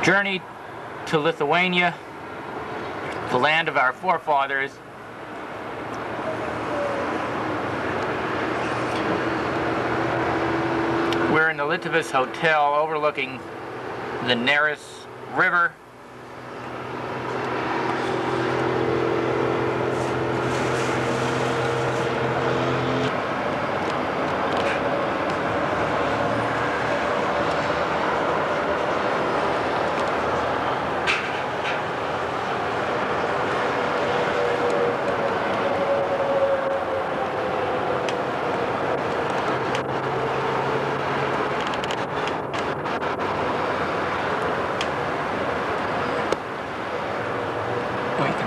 journey to Lithuania, the land of our forefathers. We're in the Lietuvos Hotel overlooking the Neris River.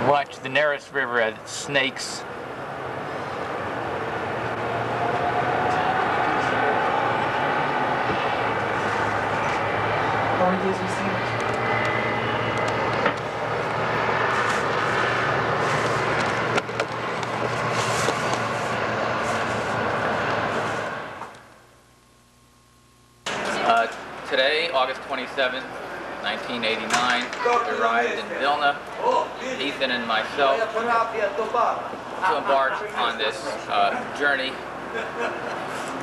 Watch the Neris River as it snakes. Today, August 27th, 1989, we arrived in Vilna, Ethan and myself, to embark on this journey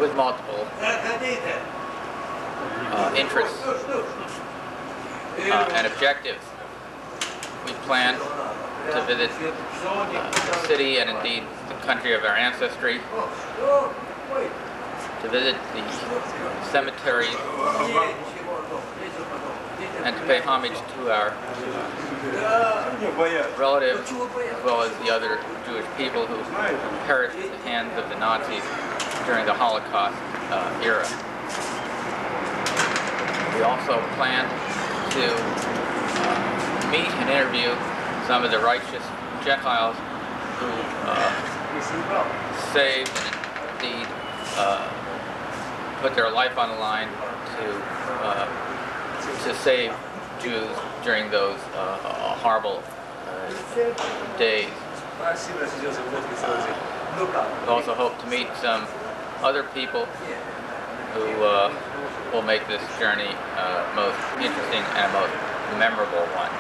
with multiple interests and objectives. We plan to visit the city and indeed the country of our ancestry, to visit the cemeteries, and to pay homage to our relatives as well as the other Jewish people who perished at the hands of the Nazis during the Holocaust era. We also plan to meet and interview some of the righteous Gentiles who saved and indeed put their life on the line to save Jews during those horrible days. We also hope to meet some other people who will make this journey most interesting and most memorable one.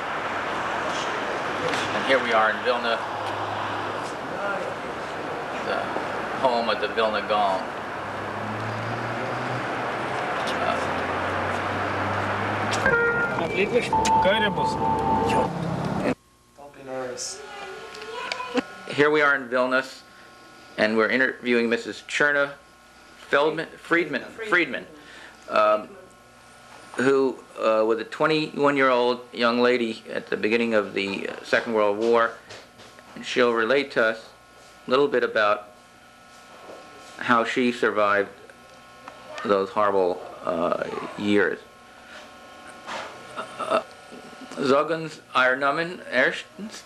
And here we are in Vilna, the home of the Vilna Gaon. Here we are in Vilnius, and we're interviewing Mrs. Cherna Friedman, who was a 21-year-old young lady at the beginning of the Second World War. And she'll relate to us a little bit about how she survived those horrible years. Sagen Sie Ihren Namen erstens.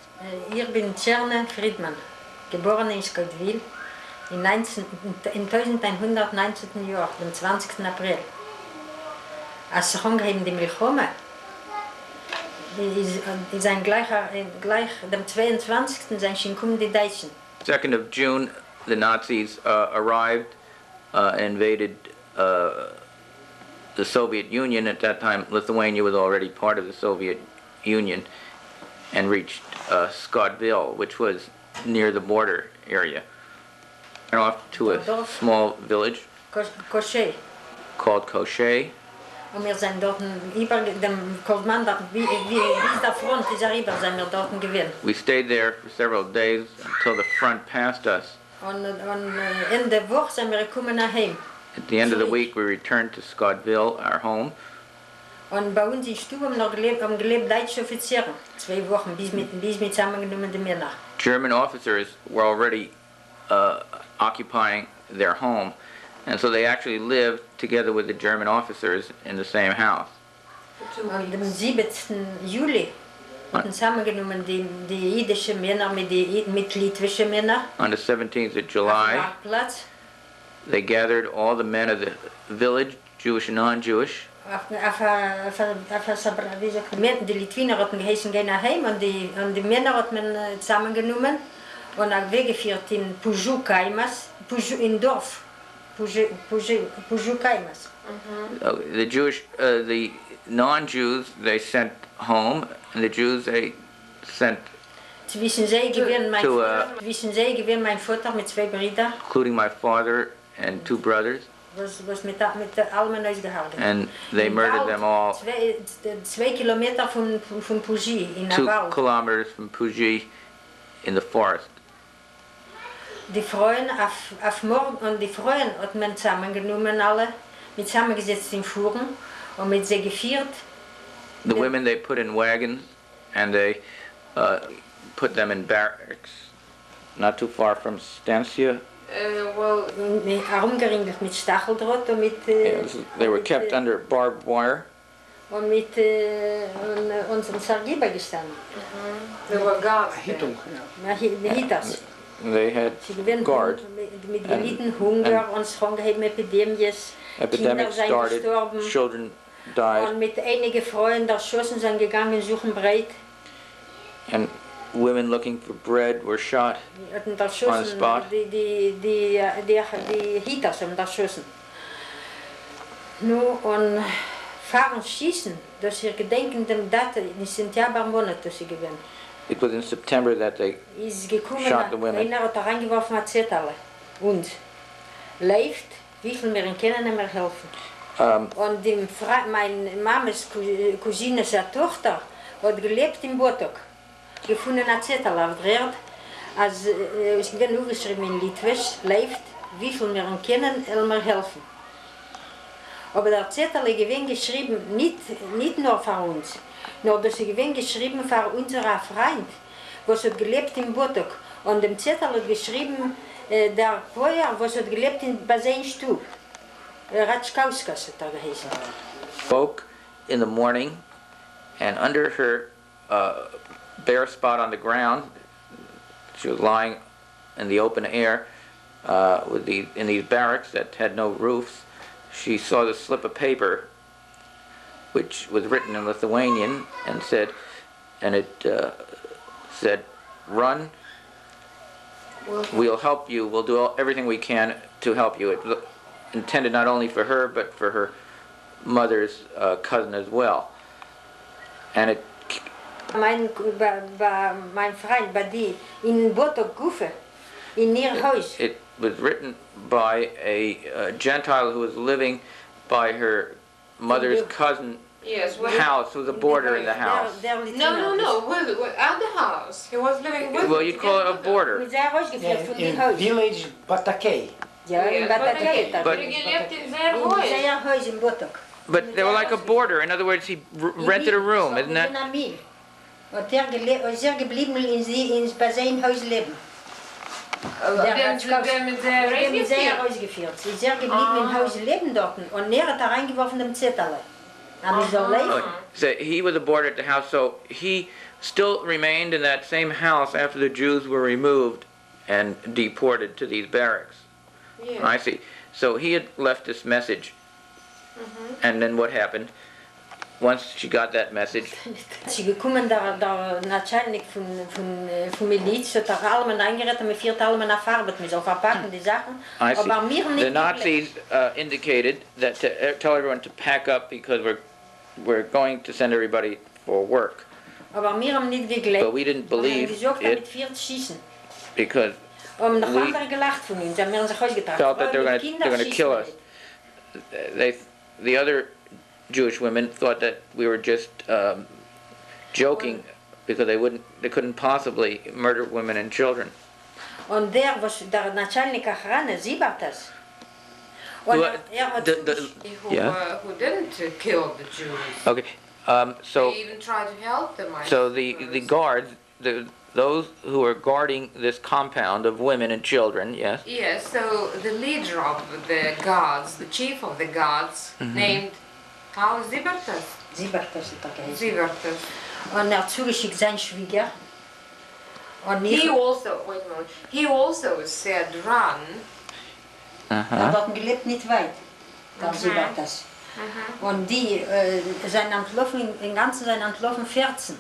Ich bin Cherna Friedman, geboren in Scottville in 1919. Jahr, am 20. April. Als sie angeheben die Milchome, sind gleich dem 22. sind schon gekommen die Deutschen. 2nd of June, the Nazis arrived and invaded the Soviet Union. At that time, Lithuania was already part of the Soviet Union, and reached Scottville, which was near the border area, and off to a small village called Koshei. Und wir sind dort über dem Kommand, wie der Front ist rüber, sind wir dort gewesen. We stayed there for several days until the front passed us. Und in der Woche sind wir gekommen nach Heim. At the end of the week, we returned to Scottville, our home. Und bei uns in Stube haben gelebt deutsche Offiziere, 2 Wochen, bis mit zusammengenommen die Männer. German officers were already occupying their home, and so they actually lived together with the German officers in the same house. Und am 7. Juli wurden zusammengenommen die jüdischen Männer mit litwischen Männern. On the 17th of July, they gathered all the men of the village, Jewish and non-Jewish. Die Litwiner hatten geheißen, gehen nach Heim, und die Männer hat man zusammengenommen und auch weggeführt in Pujuk, in Dorf. Pujukaimas. The non-Jews they sent home, and the Jews they sent, Zwischen zij gewinnt mein Vater mit zwei Brüdern, including my father and two brothers, was mit allemaal uitgehouden. and they murdered them all 2 kilometer van Pugy in 2 Nabal. kilometers from Pugy in the forest. Die Frauen auf morgen und die Frauen hat man zusammengenommen alle, mit zusammengesetzt in Fuhren und mit sie geführt. The women they put in wagons, and they put them in barracks, not too far from Stancia. Herumgeringelt mit Stacheldraht und mit... They were kept under barbed wire. Und mit unserem Sargiba gestanden. There were guards there. Hitas. They had Sie gewinnen guard. mit gelitten Hunger und Schwangerheit, Epidemien, Kinder Epidemics sind started, gestorben. children died, Und mit einigen Freunden erschossen sind gegangen, suchen Breit. and women looking for bread were shot. Und erschossen, spot. die Hitas haben erschossen. Nur und fahren schießen, dass ihr gedenken dem Daten in September Monat, dass sie gewinnen. It was in September that they Ist gekommen, shot the women. einer hat da reingeworfen, hat Zettel. Und lebt, wie viel wir ihn kennen, nicht mehr helfen. Und meine Mamas Cousine, seine Tochter, hat gelebt in Botok. Gefunden hat Zettel auf der Erde. Also, ich bin aufgeschrieben in Litwisch, lebt, wie viel wir ihn kennen, mir helfen. Aber der Zettel ist gewinn geschrieben, nicht nur für uns, nur dass er gewinn geschrieben für unseren Freund, was hat gelebt in Botok. Und dem Zettel hat geschrieben, der Feuer, was hat gelebt bei seinem Stub. Ratschkauskas hat geheißen. woke in the morning, and under her bare spot on the ground, she was lying in the open air in these barracks that had no roofs. She saw the slip of paper, which was written in Lithuanian, and it said, "Run. We'll help you. We'll do everything we can to help you." It was intended not only for her, but for her mother's cousin as well. And Mein Freund, bei die, in Botok Gufe, in ihr Haus. it was written by a Gentile who was living by her mother's cousin Yes, house with a border in the house. no, at the house. He was living with Well, you call it a border. Mit seinem Haus geführt, von In die Haus. village Batakei. Ja, in Bataketa. But- you left in their In voice. seinem Haus in Botok. But they were like a border. In other words, he rented a room, isn't that? Und ist geblieben bei seinem Haus leben. Mit der Dem ist Regen. rausgeführt. Sie ist geblieben im Haus leben dort. Und er hat da reingeworfen dem Zettel. Aber soll leben. So he was a boarder at the house, so he still remained in that same house after the Jews were removed and deported to these barracks. I see. So he had left this message. And then what happened? Once she got that message, Sie gekommen, der Начальник von Miliz, hat allem eingerettet, mit 4 allem nach Arbeit, mit so verpacken die Sachen. I see. Aber mir The nicht Nazis indicated that to tell everyone to pack up because we're going to send everybody for work. Aber mir haben nicht geglaubt. But we didn't believe Wir haben gesagt, mit it 4 schießen. because Und noch we andere gelacht von uns, haben wir sich ausgetragen. felt that they're Mit going Kindern to kill us. schießen The other Jewish women thought that we were just joking because they couldn't possibly murder women and children. Und der Начальник охраны, Siebert das. Und Who, hat yeah. Who didn't kill the Jews. Okay. So They even tried to help them. I so the suppose. guards, those who are guarding this compound of women and children, yes. Yes, so the leader of the guards, the chief of the guards, named how Zibertas. Siebert das hat geheißen. Zibertas. Und hat zugeschickt sein Schwieger. Und He ich also, wait a moment, he also said run. hat dort gelebt nicht weit. Der Siebert das. Und die sind entlaufen, im Ganzen sind entlaufen 14.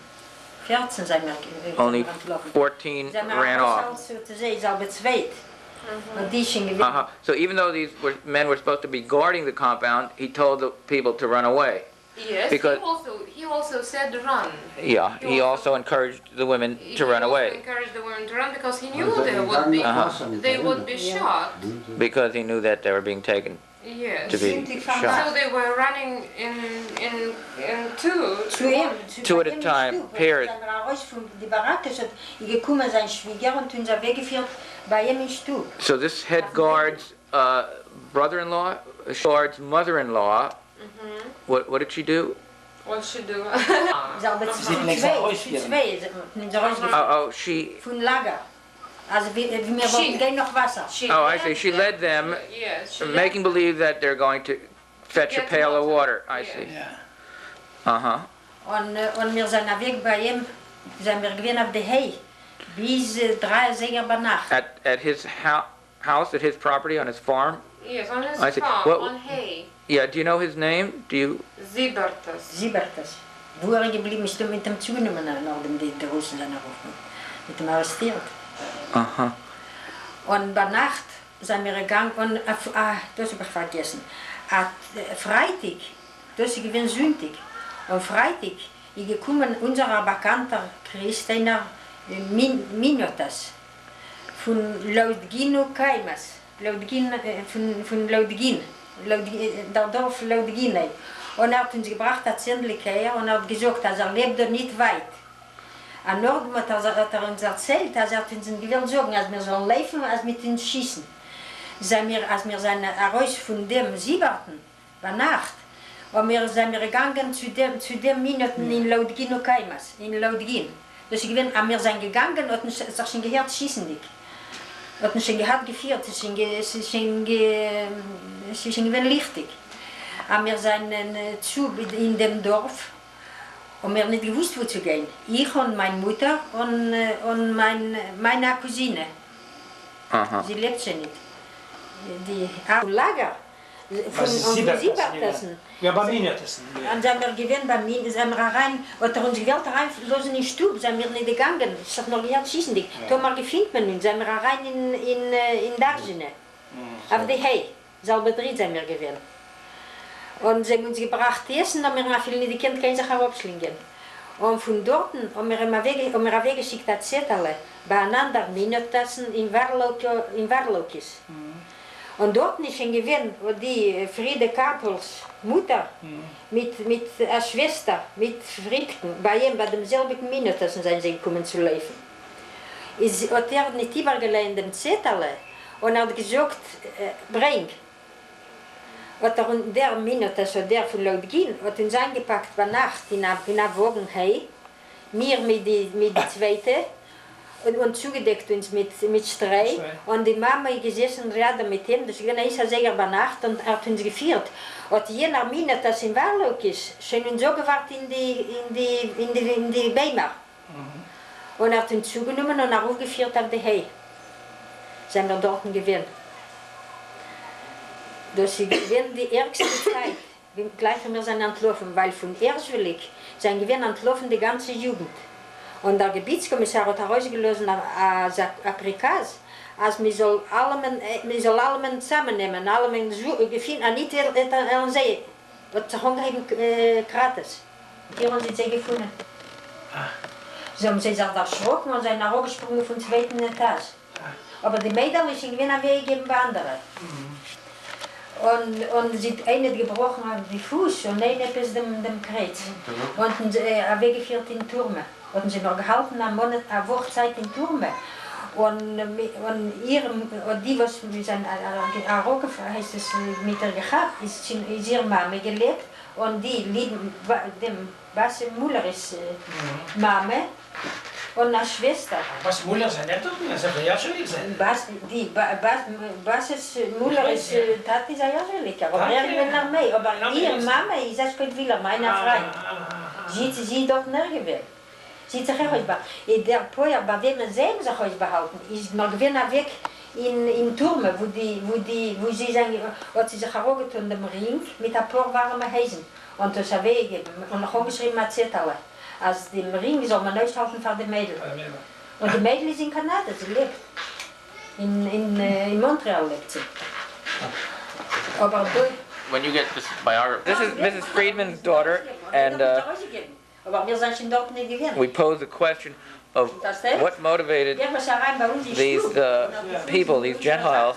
14 sind wir Only entlaufen. 14 Zijn ran off. Ze zijn al bezweet. Und die schon gewesen. So even though men were supposed to be guarding the compound, he told the people to run away. Yes, Because- he also said run. Yeah, he also encouraged the women to run He away also encouraged the women to run because he knew Also they would be Yeah. shot. because he knew that they were being taken Yes. to be So shot. they were running in two. Zu ihm, Two at a bei ihm time, im Stub. pairs. Und dann raus von die Baracke, so gekommen sein Schwieger und uns weggeführt bei ihm im Stub. So this head guard's brother-in-law, guard's mother-in-law, what did she do? What should do? Sie haben sind nichts rausgegangen. sind rausgegangen. Oh, she, Von Lager. Also wir wollten gehen noch Wasser. oh, I see, she led them, Yes. She making believe that they're going to fetch a Get pail of water, I Yeah. see. Ja. Und wir sind weg bei ihm, sind wir gewesen auf der Hei. Bis 3 Uhr bei Nacht. At his house, at his property, on his farm? Yes, on his I see. farm, What- on hay. Yeah, do you know his name? Do you, Zibertas. Siebertes. Wo geblieben ist, mit dem zugenommen, nachdem die Russen sind gerufen. Mit dem arrestiert. Und bei Nacht sind wir gegangen und, das habe ich vergessen, Freitag, das ist gewesen Sonntag, und Freitag ist gekommen unser bekannter Christener Minotas von Laudgino Kaimas, von Laudgin, der Dorf Laudgin. Und hat uns gebracht, das Zendlik her, und hat gesagt, dass lebt da nicht weit. An Norden hat uns erzählt, dass hat uns gewollt sagen, als wir sollen laufen, als mit uns schießen. Als wir sind raus von dem Sieberten, bei Nacht, und wir sind gegangen zu dem Minuten in Laudgin und Kaimas, in Laudgin. Das ist gewesen, wir sind gegangen, und uns ist schon gehört, schießen nicht. Hat uns schon gehört, geführt, es ist schon gewesen lichtig. Und wir sind in dem Dorf, und wir haben nicht gewusst, wo zu gehen. Ich und meine Mutter und meine Cousine. Sie lebt schon nicht. Die Lager von Siebertassen. Ja, bei Minetassen. Und sind wir gewesen bei mir, sind wir rein, und uns gewählt reinlosen in den Stub, sind wir nicht gegangen. Ich sag noch, ja, schießen dich. Da mal gefunden, sind wir rein in Darjene. Auf die Hei. Selber drin sind wir gewesen. Und sie haben uns gebracht essen, und wir haben viele die Kinder können sich herabschlingen. Und von dort haben wir weggeschickt das Zettel, beieinander Minutassen in Warlokis. Und dort ist schon gewesen, wo die Friede Karpels Mutter mit einer Schwester, mit Frieden, bei demselben Minutassen sind sie gekommen zu leben. Hat nicht übergelegt dem Zettel und hat gesagt, bring. Und der Minute, also der von Laudgin, hat uns eingepackt bei Nacht in einer Wogen Hei, mir mit der Zweite, und zugedeckt uns mit Streu. Und die Mama ist gesessen gerade mit ihm, das ist ein sehr bei Nacht, und hat uns geführt. Und jener Minute, das in Warlock ist, schon uns so gewartet in die Beimer. Und hat uns zugenommen und aufgeführt auf die Hei. Sind wir dort gewesen. Das ist die ärgste Zeit, gleich wir sind entlaufen, weil von Erschwillig sind wir entlaufen die ganze Jugend. Und der Gebietskommissar hat herausgelöst als Prikaz, als wir soll alle zusammennehmen, alle gefunden, nicht an See, was zu hungrigen gratis. Hier haben sie gefunden. Sie haben sich erschrocken und sind nachgesprungen vom 2. Etage. Aber die Mädchen sind gewinn weggegeben bei anderen. Und sie hat eine gebrochen an den Fuß und eine bis dem Kreuz. Und weggeführt in Turme. Und sie noch gehalten eine Woche Zeit in Turme. Und die, was mit einer Rocke heißt es, mit ihr gehabt, ist ihre Mama gelebt. Und die lieben dem Basse Müller ist Mama und eine Schwester. Was Müller sein Eltern? Das hat ja schon gesagt. Basse Müller ist Tati Sayajeliker, aber er ist in Armee. Aber ihre Mama ist das kein Willer, meine Freund. Sie dort nirgendwo. Sie hat sich auch behalten. Der Poja, bei wem sie sich auch behalten, ist noch gewinnt weg in Turme, wo sie sagen, hat sie sich herumgetan, dem Ring, mit ein paar warmen Häsen. Und das habe ich gegeben. Und noch geschrieben mit Zettel. Als dem Ring soll man nicht halten für die Mädel. Und die Mädel ist in Kanada, sie lebt. In Montreal lebt sie. Aber When you get this biography, this is Mrs. Friedman's daughter, and aber wir sind schon dort nicht gewesen. we pose the question of what motivated Wir waren rein bei uns in these people, these Gentiles,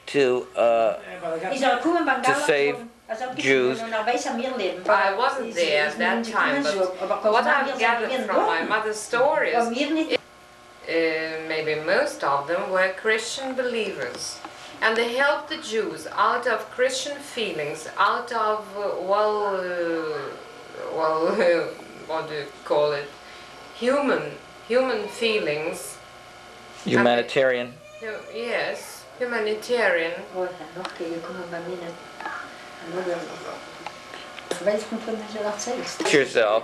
to save Jews. I wasn't there at that time, but what I've gathered from my mother's stories, maybe most of them were Christian believers. And they helped the Jews out of Christian feelings, out of, what do you call it? Human feelings. Humanitarian. Yes, humanitarian. Yourself.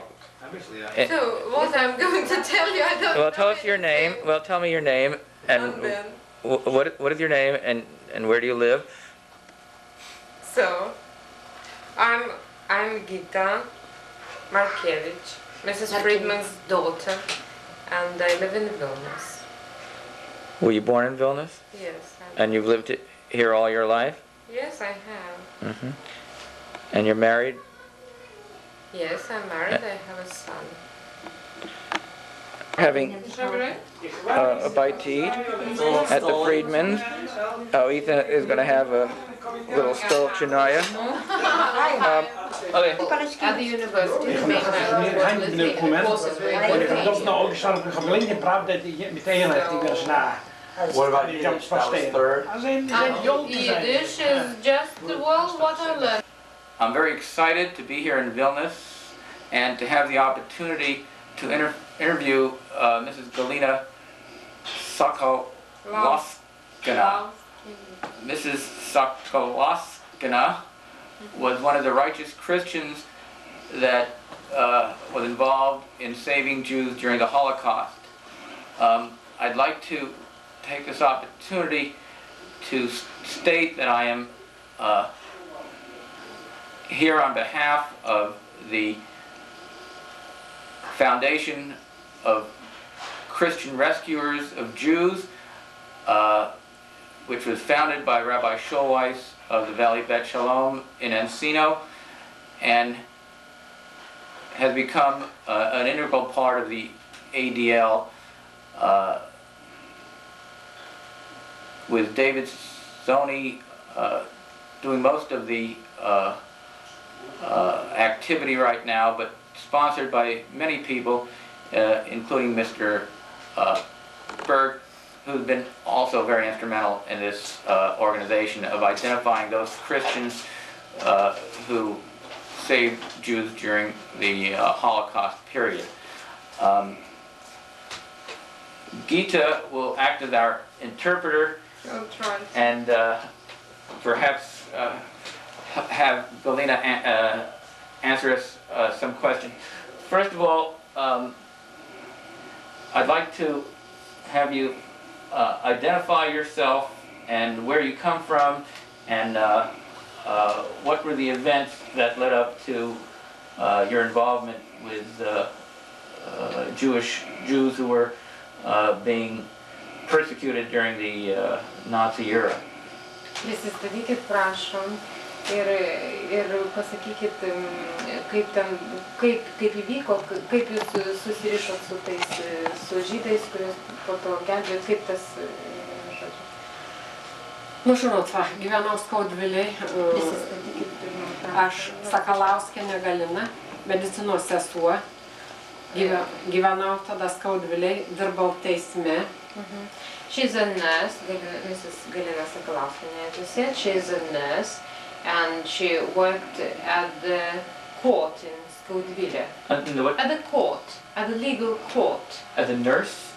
So what I'm going to tell you, I don't Well, know tell us your name. anything. Well, tell me your name and then, what is your name and where do you live? so, I'm Gita Markiewicz, Mrs. Friedman's daughter, and I live in Vilnius. Were you born in Vilnius? Yes. And you've lived here all your life? Yes, I have. Mm-hmm. And you're married? Yes, I'm married. I have a son. Having a bite to eat at the Friedmans. Oh, Ethan is going to have a little stolchnaya. Okay. At the university, they made my courses very Dat is nou ook zo. Ik heb alleen gepraat dat je meteen heeft. Ik ben na. What about Yiddish? That was third. Yiddish is just, well, what I learned. I'm very excited to be here in Vilnius and to have the opportunity to interview Mrs. Galina Sokoloskina. Mrs. Sokoloskina was one of the righteous Christians that was involved in saving Jews during the Holocaust. I'd like to take this opportunity to state that I am here on behalf of the Foundation of Christian Rescuers of Jews, which was founded by Rabbi Schulweis of the Valley Bet Shalom in Encino, and has become an integral part of the ADL, with David Zoni doing most of the activity right now, but sponsored by many people, including Mr. Berg, who's been also very instrumental in this organization of identifying those Christians who saved Jews during the Holocaust period. Gita will act as our interpreter. I'll try. And perhaps have Galina answer us some questions. First of all, I'd like to have you identify yourself and where you come from, and what were the events that led up to your involvement with Jews who were being persecuted during the Nazi era. Prisistatykit, prašom, ir pasakykit, kaip įvyko, kaip jūs susirišot su žydais, kuriuos po to gelbėjot, kaip tas, žodžiu. Nu, žinot, va, gyvenau Skaudvilėj, aš Sakalauskienė Galina, medicinos sesuo, gyvenau tada Skaudvilėj, dirbau teisme. She's a nurse, Mrs. Galina Sokoloskia, as you said. She's a nurse, and she worked at the court in Skaudvilė. At the court, at the legal court. As a nurse?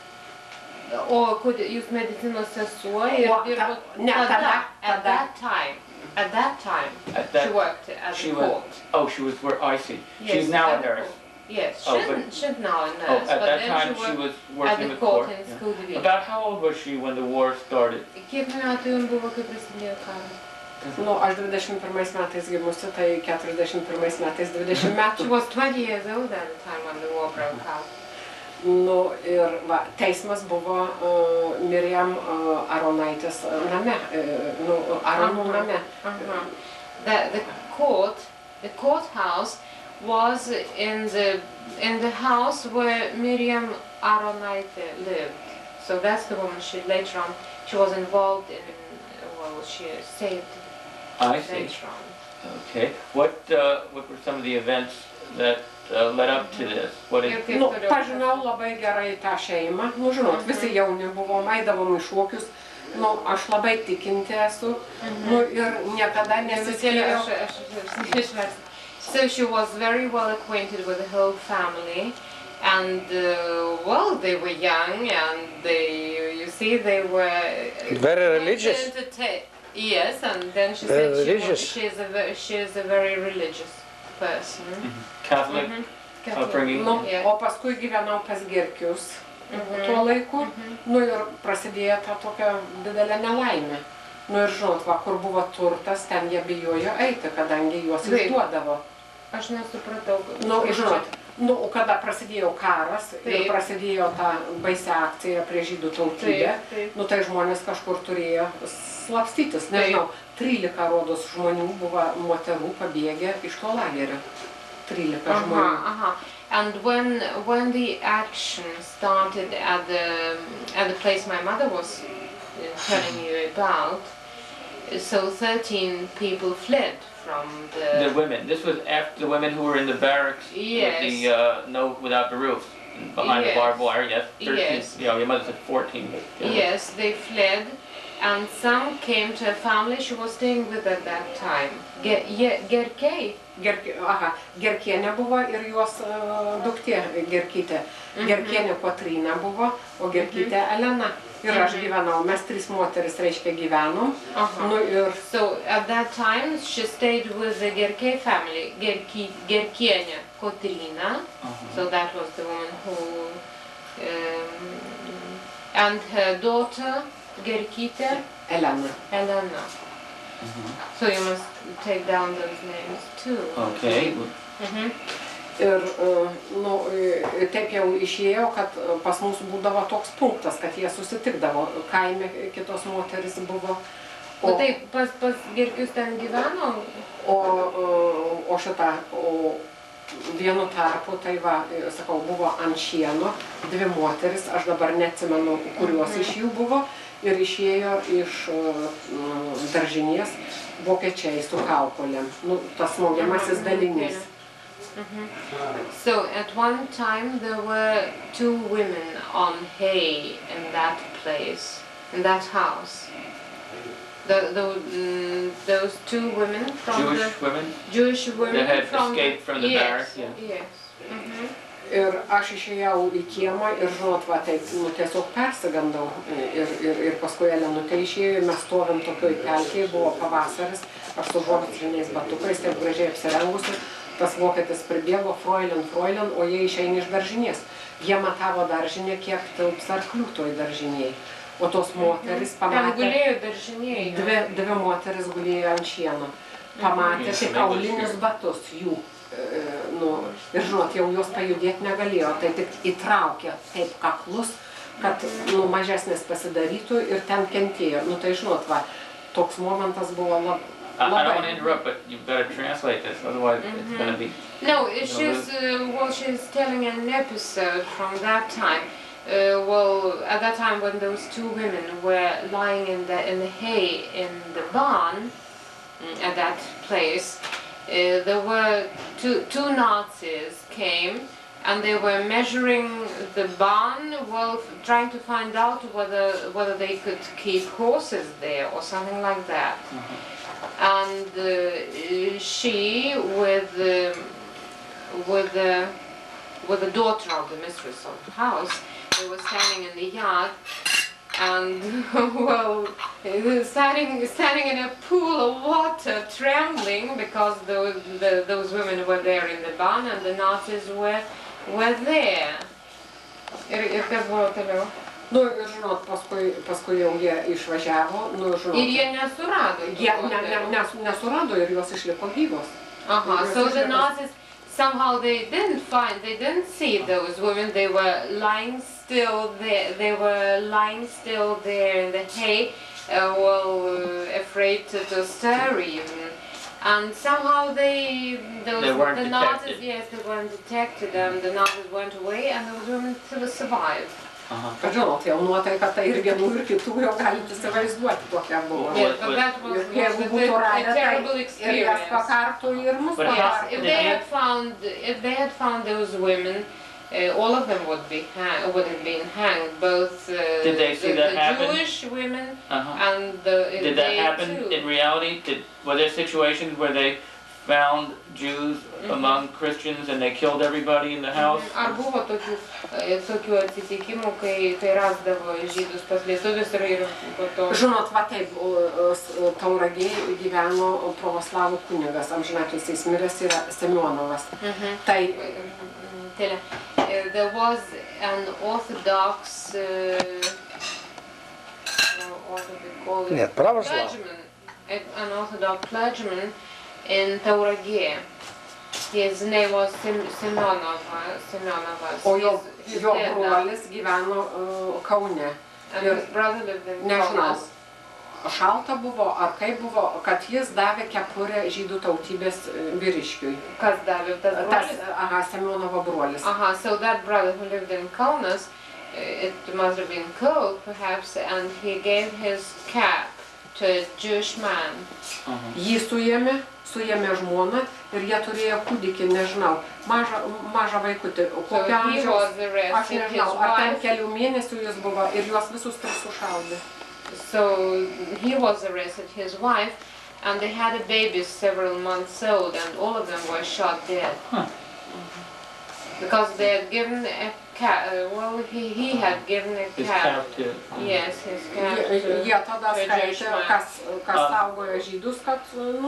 O kur jūs medicinos sesuo ir dirbo at that time. At that time, she worked at the court. Oh, she was where I see. Yes, She's now at a the nurse. court. Yes, Oh, she's now a nurse. Oh, at but that then time she was working at in the the court court. in Yeah. Skaudvilė. About how old was she when the war started? Kiek metų jums buvo, kai prasidėjo karas? Nu, aš 21 metais gimusi, tai 41 metais 20 She metų. was 20 years old at the time when the war broke out. Nu, ir va, teismas buvo Miriam Aronaitės name, Aronų name. The courthouse was in the house where Miriam Aronaite lived. So that's the woman later on, she was involved in, well, she saved I see. later on. Okay. What were some of the events that led up to this? What did... Nu, pažinau labai gerai tą šeimą, nu žinot, visi jauni buvom, eidavom į šokius, nu, aš labai tikinti esu, nu, ir niekada nesiskyrėjau. So she was very well acquainted with the whole family, and well, they were young, and they were very religious. Yes, and then she Very said she is a very religious person. Catholic upbringing? Nu, o paskui gyvenau pas Gerkius tuo laiku, nu ir prasidėjo ta tokia didelė nelaimė. Nu ir žinot, va, kur buvo turtas, ten jie bijojo eiti, kadangi juos išduodavo. Aš nesupratau. Nu, žinot, nu, kada prasidėjo karas ir prasidėjo ta baisia akcija prie žydų tautybę, nu tai žmonės kažkur turėjo slapstytis. Nežinau, 13 rodos žmonių buvo moterų pabėgę iš to lagerio. 13 žmonių. And when the action started at the place my mother was telling you about, so 13 people fled from the women. This was after the women who were in the barracks with the without the roof, behind the barbed wire. Yes, 13. Yes. You know, your mother said 14. Yes, they fled, and some came to a family she was staying with at that time. Gerkienė buvo ir jos duktė Gerkytė. Gerkienė Kotryna buvo, o Gerkytė Elena. Ir aš gyvenau, mes 3 moteris, reiškia, gyvenom. Nu, ir... So at that time she stayed with the Gerkė family, Gerkienė Kotryna. So that was the woman who... and her daughter, Gerkytė Elena. So you must take down those names too. Okay. Ir nu, taip jau išėjo, kad pas mus būdavo toks punktas, kad jie susitikdavo, kaime kitos moteris buvo. O taip, pas Gerkius ten gyveno? O vienu tarpu, tai va, sakau, buvo ant šieno 2 moteris, aš dabar neatsimenu, kurios iš jų buvo, ir išėjo iš daržinės vokiečiai su kaukolėm, nu, tas smogiamasis dalinys. So at one time there were 2 women on hay in that place, in that house. Those 2 women from Jewish women that had escaped from the barracks. Yes. Ir aš išėjau į kiemą ir, žinot, va, taip, nu, tiesiog persigandau. Ir paskui Elenutė išėjo, mes stovim tokioj pelkėje, buvo pavasaris, aš su žuoksiniais batukais, taip gražiai apsirengusi, tas vokietis pribėgo, Fräulein, o jie išeina iš daržinės. Jie matavo daržinę, kiek tilps arklių toj daržinėj. O tos moteris pamatė... Ten gulėjo daržinėje. 2 moteris gulėjo ant šieno. Pamatė tik aulinius batus jų. Nu, ir žinot, jau jos pajudėti negalėjo, tai tik įtraukė taip kaklus, kad nu, mažesnės pasidarytų ir ten kentėjo. Nu tai žinot, va, toks momentas buvo labai... I don't want to interrupt, but you better translate this, otherwise it's going to be... No, she's telling an episode from that time. Well, at that time when those 2 women were lying in the hay in the barn at that place, there were two Nazis came and they were measuring the barn, well, trying to find out whether they could keep horses there or something like that. And she, with the daughter of the mistress of the house, they were standing in the yard. And well, standing in a pool of water, trembling because those women were there in the barn and the Nazis were there. Ir kas buvo toliau? Nu ir žinot, paskui jau jie išvažiavo, nu žinot. Ir jie nesurado. Jie nesurado ir jos išliko gyvos. So the Nazis somehow they didn't see those women. They were lying still there. They were lying still there in the hay, afraid to stir even. And somehow They weren't the Nazis, detected. yes, they weren't detected, and the Nazis went away, and those women still survived. Kad žinot, jau nuotaika tai ir vienų ir kitų jau galite įsivaizduoti tokia buvo. Yes, but that was Ir jeigu būtų a radę, terrible tai ir jas experience. pakartų ir mus But Yes, pakartų. if they had found those women, all of them would have been hanged. Both Did they see that the happen? Jewish women Uh-huh. and the Did that they happen too. in reality? Were there situations where they found Jews among Christians and they killed everybody in the house? Ar buvo tokių atsitikimų, kai rasdavo žydus pas lietuvius ir po to... Žinot, va taip, Tauragėje gyveno pravoslavų kunigas, amžinatilsį miręs yra Semionovas. Tai There was an Orthodox, Нет, православ. an Orthodox clergyman in Tauragė. His name was Semionovas. o jo He's dead now. brolis gyveno Kaune. And his brother lived in Nežinau, Kaunas. šalta buvo ar kaip buvo, kad jis davė kepurę žydų tautybės vyriškiui. Kas davė tas Tas, brolis? Semionovo brolis. So that brother who lived in Kaunas, it must have been cold perhaps, and he gave his cap to a Jewish man. Jį suėmė žmoną ir jie turėjo kūdikį, nežinau, mažą vaikutį, So kokio he amžiaus, was aš arrested, his nežinau, ar ten wife, kelių mėnesių jis buvo ir juos visus tris sušaudė. so he was arrested, his wife, and they had a baby several months old, and all of them were shot dead. Because they had given a cap, he had given a His cap. cap to... Yes, his cap Jie tada to a Jewish skaitė, man. kas saugojo žydus, kad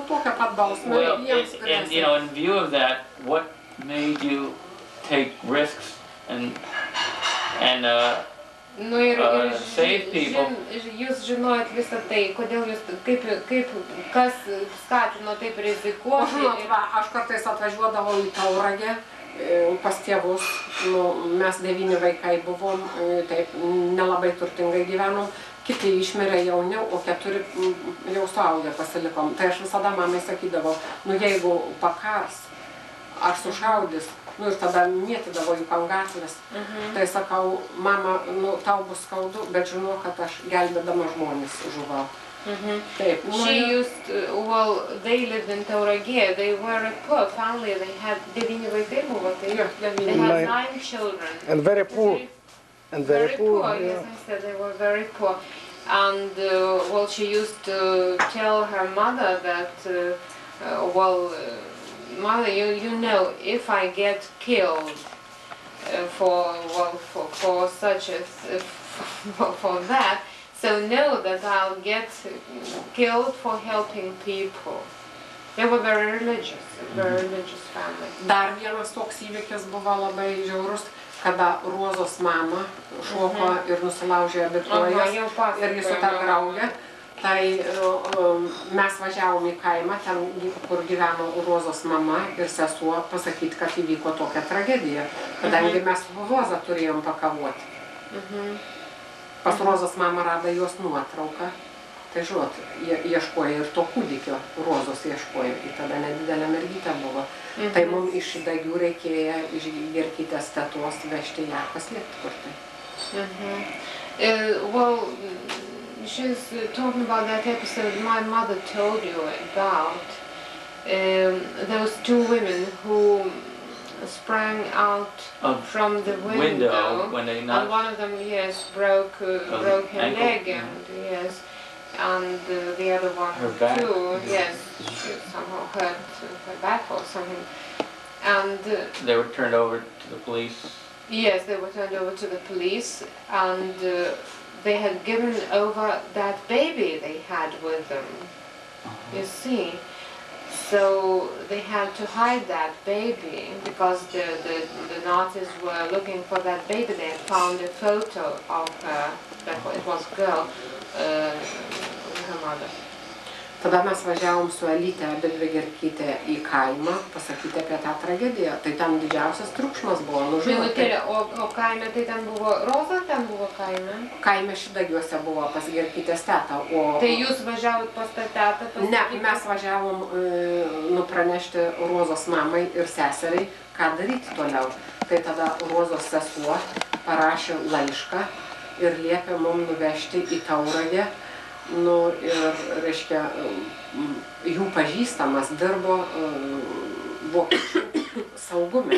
tokia pat bausmė Well, jiems and you grėsė. know, in view of that, what made you take risks and Nu ir save people? jūs žinojat visą tai, kodėl jūs, kas skatino taip O rizikuoti? žinot, va, aš kartais atvažiuodavau į Tauragę pas tėvus, mes 9 vaikai buvom, taip nelabai turtingai gyvenom, kiti išmirė jauniau, o 4 jau suaugę pasilikom. Tai aš visada mamai sakydavau, jeigu pakars ar sušaudys, ir tada mėtydavo jų ant gatvės. Tai sakau, mama, tau bus skaudu, bet žinau, kad aš gelbėdama žmonės žuvau. Taip, She used, they lived in Tauragė, they were a poor family, they had 9 vaikai buvo, they had 9 children. And very poor. And very poor. Yes, I said they were very poor. And she used to tell her mother that, mother, you know, if I get killed for such a, for that, so know that I'll get killed for helping people. They were very religious, a very religious family. Dar vienas toks įvykis buvo labai žiaurus, kada Rozos mama šoko ir nusilaužė abi kojas ir jis su ta draugė. Tai mes važiavom į kaimą, ten, kur gyveno Rozos mama ir sesuo, pasakyti, kad įvyko tokia tragedija, kadangi mes Rozą turėjom pakavoti. Pas Rozos mama rado jos nuotrauką, tai žinot, ieškojo ir to kūdikio, Rozos ieškojo, ir tada nedidelė mergytė buvo. Tai mums iš dagių reikėjo iš Gerkytės tetos vežti ją paslėpti kur tai. She's talking about that episode my mother told you about. Those 2 women who sprang out from the window when they and knocked. one of them, yes, broke her ankle, leg, yeah. and the other one Her back. too. Yes, she somehow hurt her back or something. And They were turned over to the police. yes, they were turned over to the police, and they had given over that baby they had with them. You see. So they had to hide that baby because the Nazis were looking for that baby. They had found a photo of her, it was a girl, her mother. Tada mes važiavom su Elyte abidvi Gerkytė į kaimą pasakyti apie tą tragediją. Tai ten didžiausias triukšmas buvo. Minutėlė, o kaime tai ten buvo Roza, ten buvo kaime? Kaime Šidagiuose buvo pas Gerkytės tetą. Tai jūs važiavot pas tą tetą? Ne, mes važiavom nupranešti Rozos mamai ir seseriai, ką daryti toliau. Tai tada Rozos sesuo parašė laišką ir liepė mums nuvežti į Tauragę. Nu, ir, reiškia, jų pažįstamas dirbo vokiečių saugume.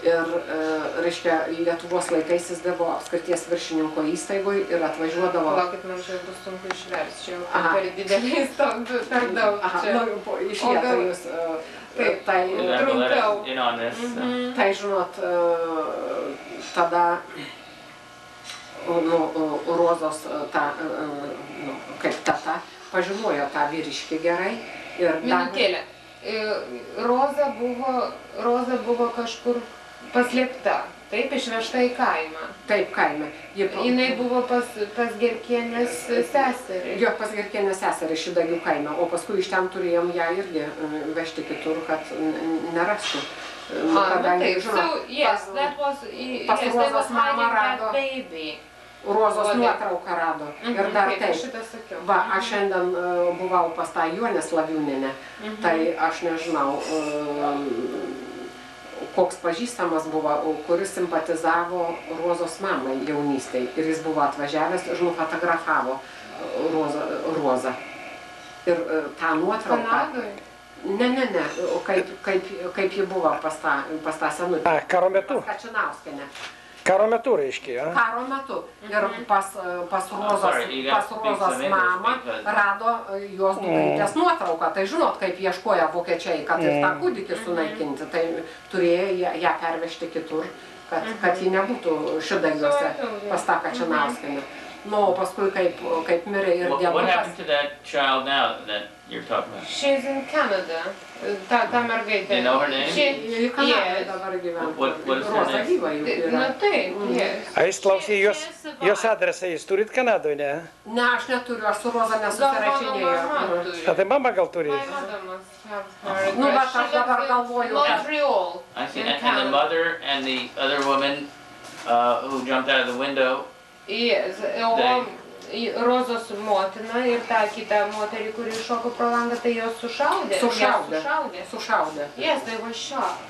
Ir, reiškia, Lietuvos laikais jis dirbo apskrities viršininko įstaigoj ir atvažiuodavo... Palaukit, man čia bus sunku išversti, čia jau per dideliais per daug. Iš Lietuvos, tai trumpiau. Tai, žinot, tada Rozos kaip tata pažinojo tą vyriškį gerai. Minutėlė. Roza buvo kažkur paslėpta, taip, išvežta į kaimą. Taip, kaime. Jinai buvo pas Gerkienės seserį. Jo, pas Gerkienės seserį Šidagių kaime, o paskui iš ten turėjom ją irgi vežti kitur, kad nerastų. Taip, so yes, that was mama rado. Rozos nuotrauką rado. Ir dar taip. Va, aš šiandien buvau pas tą Jonę Slaviūnienę, tai aš nežinau, koks pažįstamas buvo, kuris simpatizavo Rozos mamai jaunystėj. Ir jis buvo atvažiavęs ir nufotografavo Rozą. Ir tą nuotrauką... Kanadoje? Ne, kaip ji buvo pas tą senutę. Karo metu? Pas Kačinauskienę. Karo metu, reiškia, jo? Karo metu. Ir pas Rozos mamą rado jos dukrytės nuotrauką. Tai žinot, kaip ieškoja vokiečiai, kad ir tą kūdikį sunaikinti. Tai turėjo ją pervežti kitur, kad ji nebūtų Šidagiuose pas tą Kačinauskienę. Nu, paskui kaip mirė ir dėl... What happened to that child now that you're talking about? She's in Canada. Ta mergaitė. You know her name? Į Kanadą dabar gyvena. Roza gyva jau yra. Na taip, yes. A jūs klausė jos adresą, jūs turit Kanadoje, ne? Ne, aš neturiu, aš su Roza nesusirašinėjau. A tai mama gal turi? Nu, bet aš dabar galvoju, Montreal. I see, and the mother and the other woman who jumped out of the window. Yes, o Rozos motina ir tą kitą moterį, kuri iššoko pro langą, tai jos sušaudė. Sušaudė. Yes, they were shot.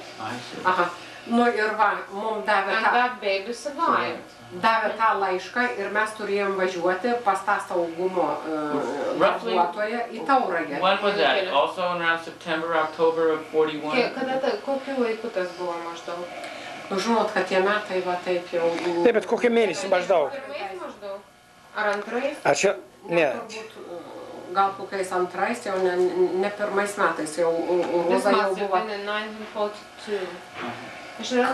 Aha. Nu ir va, mums And that baby survived. davė tą laišką ir mes turėjom važiuoti pas tą saugumo darbuotoją į Tauragę. When was that? Also around September, October of 41? Kokiu laiku tas buvo maždaug? Nu, žinot, kad tie metai va taip jau... Taip, bet kokį mėnesį maždaug? Pirmais maždaug? Ar antrais? A čia, ne. Gal kokiais antrais, jau ne pirmais metais, jau Roza jau buvo... This must have been in 1942.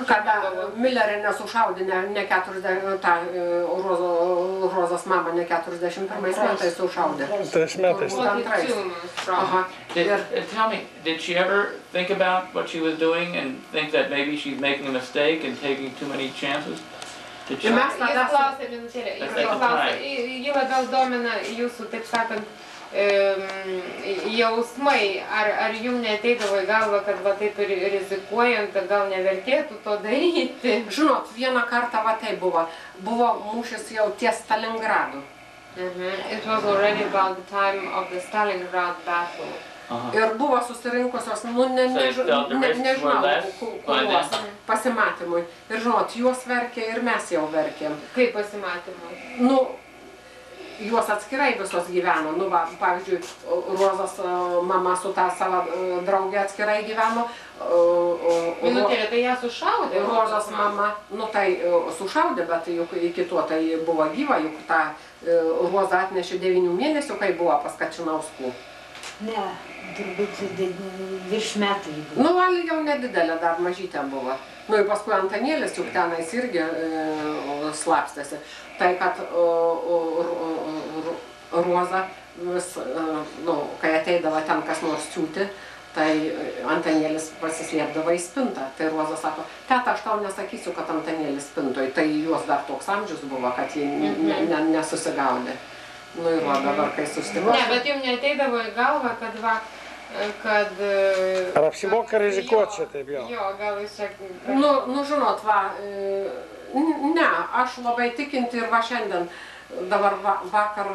Kada Millerį nesušaudė, ne 40, tą Rozos mamą ne 41 metais sušaudė. Tais metais. Tell me, did she ever think about what she was doing and think that maybe she's making a mistake and taking too many chances? Did she? Jis klausė minutėlę, jį labiau domina jūsų, taip sakant, jausmai, ar jums neateidavo į galvą, kad va taip ir rizikuojant, gal nevertėtų to daryti? Žinot, vieną kartą va tai buvo mūšis jau ties Stalingradu. It was already about the time of the Stalingrad battle. Ir buvo susirinkusios, nu nežinau, kuriuos pasimatymui. Ir žinot, juos verkė ir mes jau verkėm. Kaip pasimatymui? Nu, juos atskirai visos gyveno. Nu, va, pavyzdžiui, Rozos mama su tą savo draugę atskirai gyveno. Minutėlė, tai ją sušaudė? Rozos mama, nu tai sušaudė, bet juk iki to tai buvo gyva, juk tą Rozą atnešė 9 mėnesių, kai buvo pas Kačinauskų. Ne, turbūt virš metų jį buvo. Nu, valį jau nedidelė, dar mažytė buvo. Nu, ir paskui Antanėlis juk tenais irgi slapstėsi. Tai, kad Roza vis, kai ateidavo ten kas nors siūti, tai Antanėlis pasislėpdavo į spintą. Tai Roza sako, teta, aš tau nesakysiu, kad Antanėlis spintoj. Tai jos dar toks amžius buvo, kad ji nesusigaudė. Nu ir va dabar, kai sustikau. Ne, bet jums neateidavo į galvą, kad va, kad... Ar apsimoka rizikuoti čia taip jau? Jo, gal jūs čia... Nu, žinot, va, ne, aš labai tikinti ir va šiandien, dabar vakar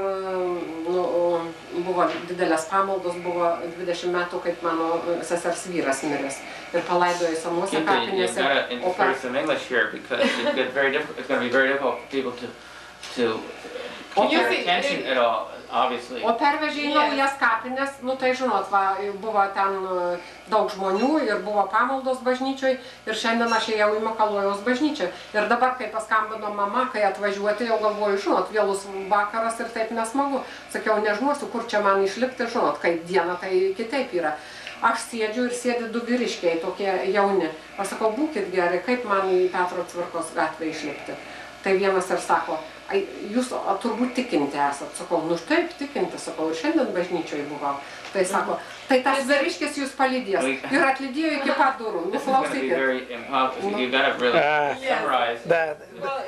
buvo didelės pamaldos, buvo 20 metų, kaip mano sesers vyras miręs ir palaidojo senuose kapinėse. You've got to intersperse some English here because it's going to be very difficult for people to keep their attention at all, obviously. O pervežė į naujas kapines, nu tai žinot, va, buvo ten daug žmonių ir buvo pamaldos bažnyčioj ir šiandien aš ėjau į Mikalojaus bažnyčią. Ir dabar, kai paskambino mama, kai atvažiuoti, jau galvoju, žinot, vėlus vakaras ir taip nesmagu. Sakiau, nežinosiu, kur čia man išlipti, žinot, kaip diena, tai kitaip yra. Aš sėdžiu ir sėdi du vyriškiai, tokie jauni. Aš sakau, būkit geri, kaip man į Petro Cvirkos gatvę išlipti. Tai vienas ir sako, jūs turbūt tikinti esat. Sakau, nu taip, tikinti, sakau, ir šiandien bažnyčioje buvau. Tai sako, tai tas vyriškis jūs palydės. Ir atlydėjo iki pat durų. Nu, klausykit. Да,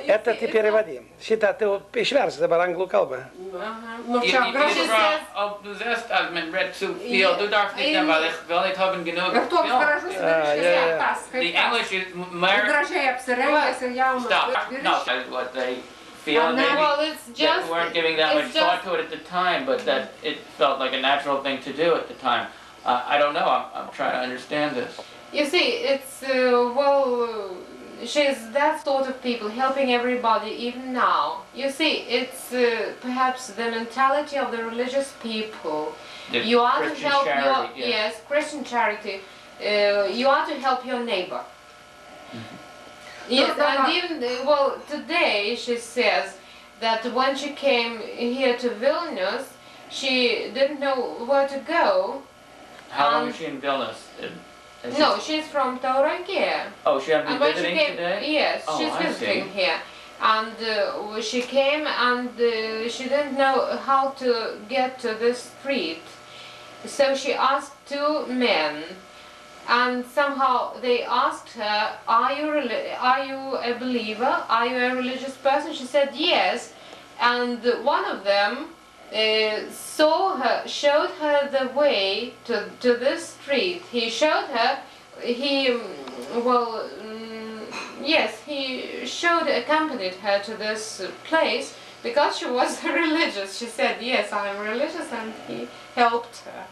это ты переводи. Šitą tu išversi dabar anglų kalbą. Nu, čia gražus. Ir toks gražus vyriškis tas, kaip tas. Gražiai apsirengęs ir jaunas. Feel maybe Well, it's that just- weren't giving that much it's thought just- to it at the time, but that it felt like a natural thing to do at the time. I don't know. I'm trying to understand this. You see, it's, she's that sort of people, helping everybody even now. You see, it's perhaps the mentality of the religious people. The You are Christian to help charity, your, yeah. yes, Christian charity. You are to help your neighbor. Yes, and even, today she says that when she came here to Vilnius, she didn't know where to go. How long is she in Vilnius? Has she- No, she's from Tauragė. Oh, she hasn't And been when she visiting came, today? yes, Oh, she's I visiting see. here. And she came and she didn't know how to get to this street. So she asked two men. And somehow they asked her, are you a believer? Are you a religious person? She said yes. And one of them showed her the way to this street. He showed her, he accompanied her to this place because she was religious. She said, yes, I'm religious, and he helped her.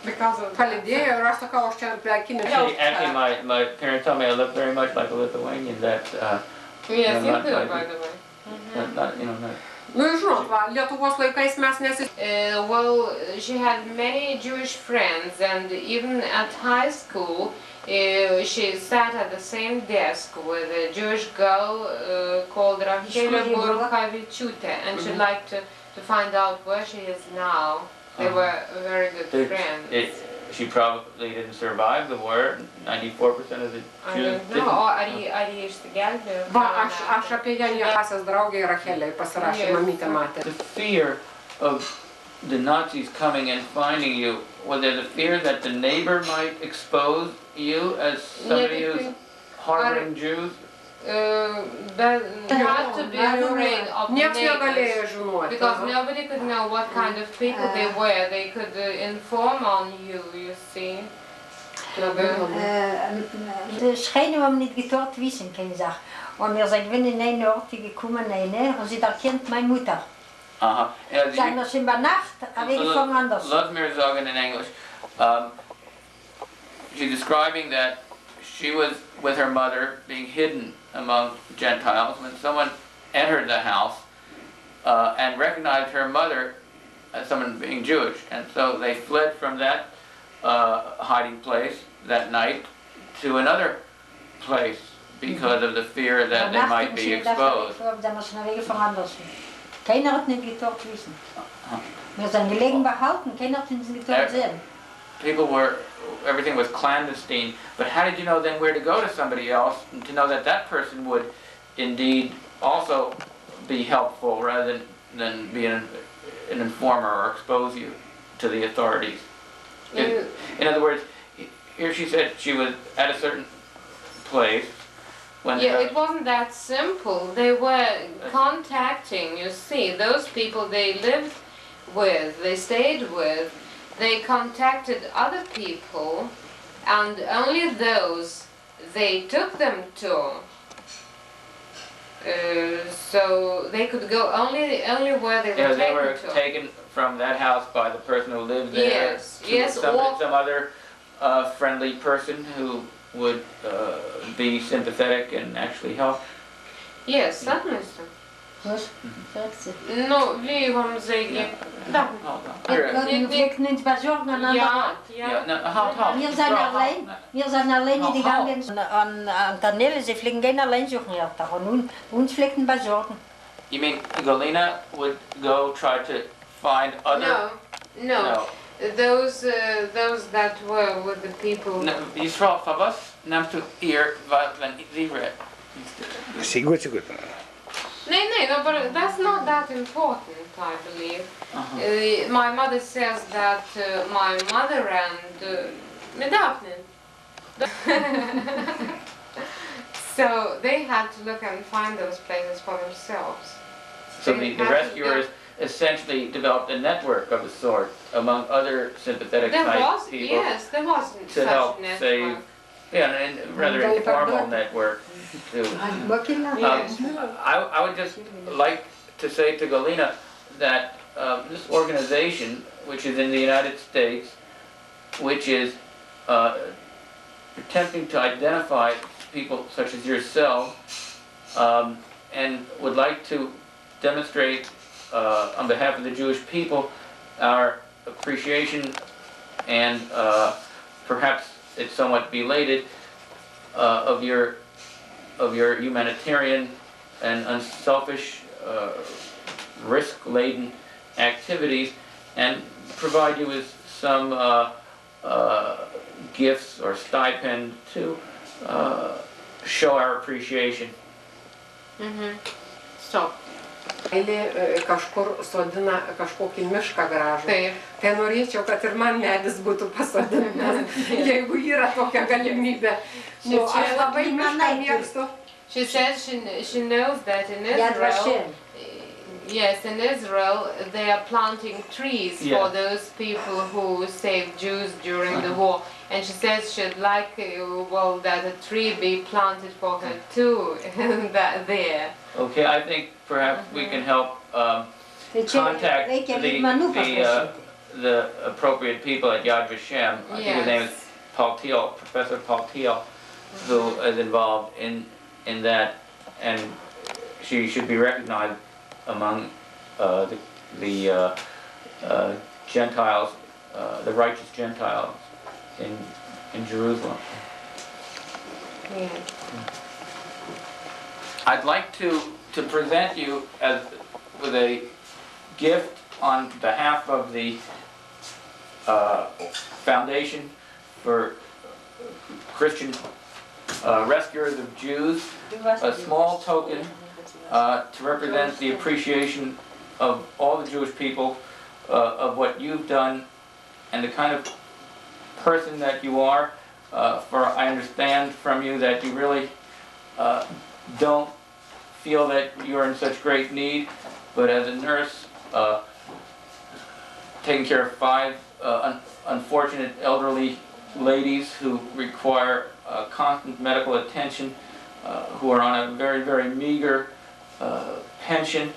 Because of Palydėjo ir aš sakau, aš čia akimis. Actually, my parents told me I look very much like a Lithuanian. That Yes, No, you not do, like by it. the way. not Nu, žinot, va, Lietuvos laikais mes She had many Jewish friends, and even at high school, she sat at the same desk with a Jewish girl called Rachelė Burkavičiūtė, and she liked to find out where she is now. They were very good friends. She probably didn't survive the war. 94% of the I Jews don't know, didn't. ar jie išsigelbėjo? Va, aš apie ją klasės draugė Rachelė pasirašė, mamytė matė. The fear of the Nazis coming and finding you, was there the fear that the neighbor might expose you as somebody who's harboring Jews? But had to be afraid of Niekas negalėjo neighbors. žinoti. Because nobody could know what kind of people they were. They could inform on you, you see. De schijnen we hem niet getort wissen, kan je zeggen. Want we zijn in een oord gekomen, en ze daar kent mijn moeder. Zijn er in de nacht, alleen van anders. Lass mir sagen in English. She's describing that she was with her mother being hidden among Gentiles when someone entered the house and recognized her mother as someone being Jewish. And so they fled from that hiding place that night to another place because of the fear that they might be exposed. Keiner had niet getort wissen. We zijn gelegen behouden, keiner had niet getort zien. Everything was clandestine, but how did you know then where to go to somebody else and to know that that person would indeed also be helpful rather than be an informer or expose you to the authorities? In other words, here she said she was at a certain place when Yeah, it wasn't that simple. They were contacting, you see, those people they lived with, they stayed with, they contacted other people, and only those they took them to. So they could go only where they were yeah, taken they were to. taken from that house by the person who lived there Yes, to yes, some or- other friendly person who would be sympathetic and actually help. Yes, certainly. Was? Sagt sie. No, wie haben sie da? Hold on. Wir können vielleicht nicht besorgen einander. Ja, Yeah, ja. no, halt. Wir sind allein, wir sind alleine gegangen an Tanelle, sie fliegen gehen allein suchen ja da und uns fliegen besorgen. You mean Galina would go try to find other? No. Those that were with the people. No, Israel, für was nimmst du ihr, wenn sie redet? Sigur, sigur. No, but that's not that important, I believe. My mother says that my mother and Medapnin. So they had to look and find those places for themselves. So They the had to rescuers essentially developed a network of a sort among other sympathetic There type was, people yes, there wasn't to such help a network. save, yeah, and rather informal network to. Yes. I would just like to say to Galina that this organization, which is in the United States, which is attempting to identify people such as yourself, and would like to demonstrate on behalf of the Jewish people our appreciation and perhaps it's somewhat belated of your humanitarian and unselfish, risk-laden activities, and provide you with some gifts or stipend to show our appreciation. So, Eilė kažkur sodina kažkokį mišką gražų. Taip. Tai norėčiau, kad ir man medis būtų pasodintas, jeigu yra tokia galimybė. Nu, aš labai mišką mėgstu. she says she knows that in Yad Israel, Vashem. yes, in Israel they are planting trees Yeah. for those people who saved Jews during the war. And she says she'd like, that a tree be planted for her too, that there. Okay, I think perhaps we can help contact the appropriate people at Yad Vashem. I think his name is Yes. Paul Thiel, Professor Paul Thiel, who is involved in that, and she should be recognized among the Gentiles, the righteous Gentiles in Jerusalem. Yeah. I'd like to present you with a gift on behalf of the Foundation for Christian Rescuers of Jews, a small token to represent the appreciation of all the Jewish people of what you've done and the kind of person that you are. For I understand from you that you really don't feel that you're in such great need, but as a nurse, taking care of 5 unfortunate elderly ladies who require constant medical attention, who are on a very, very meager pension,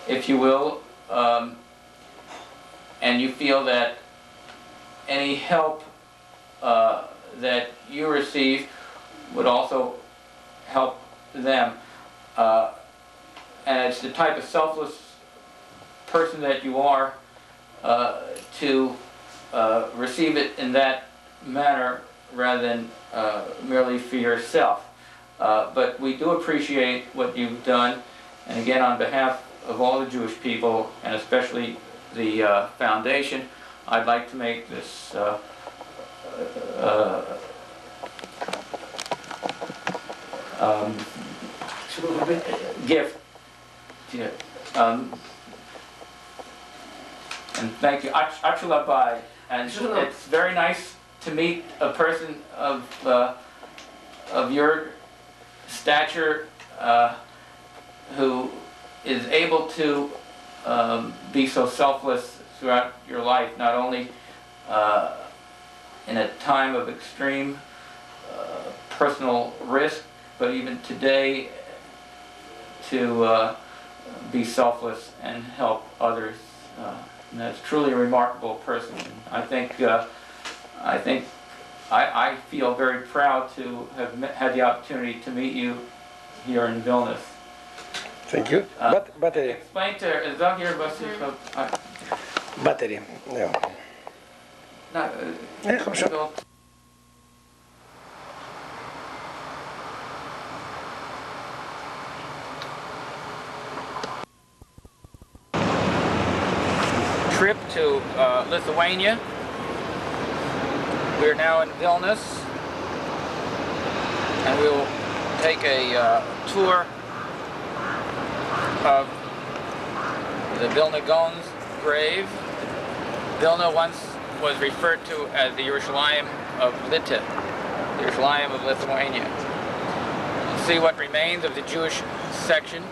if you will, and you feel that any help that you receive would also help them. And it's the type of selfless person that you are to receive it in that manner rather than merely for yourself. But we do appreciate what you've done, and again, on behalf of all the Jewish people, and especially the Foundation, I'd like to make this gift to you. And thank you. Achula Bai. And it's very nice to meet a person of your stature, who is able to be so selfless throughout your life, not only in a time of extreme personal risk, but even today to be selfless and help others. And that's truly a remarkable person. I feel very proud to have had the opportunity to meet you here in Vilnius. Thank you. Battery. Explain to her, Zahir Battery. Yeah. Хорошо. Trip to Lithuania. We're now in Vilnius, and we'll take a tour of the Vilna Gaon's grave. Vilna once was referred to as the Yerushalayim of Lita, the Yerushalayim of Lithuania. We'll see what remains of the Jewish section.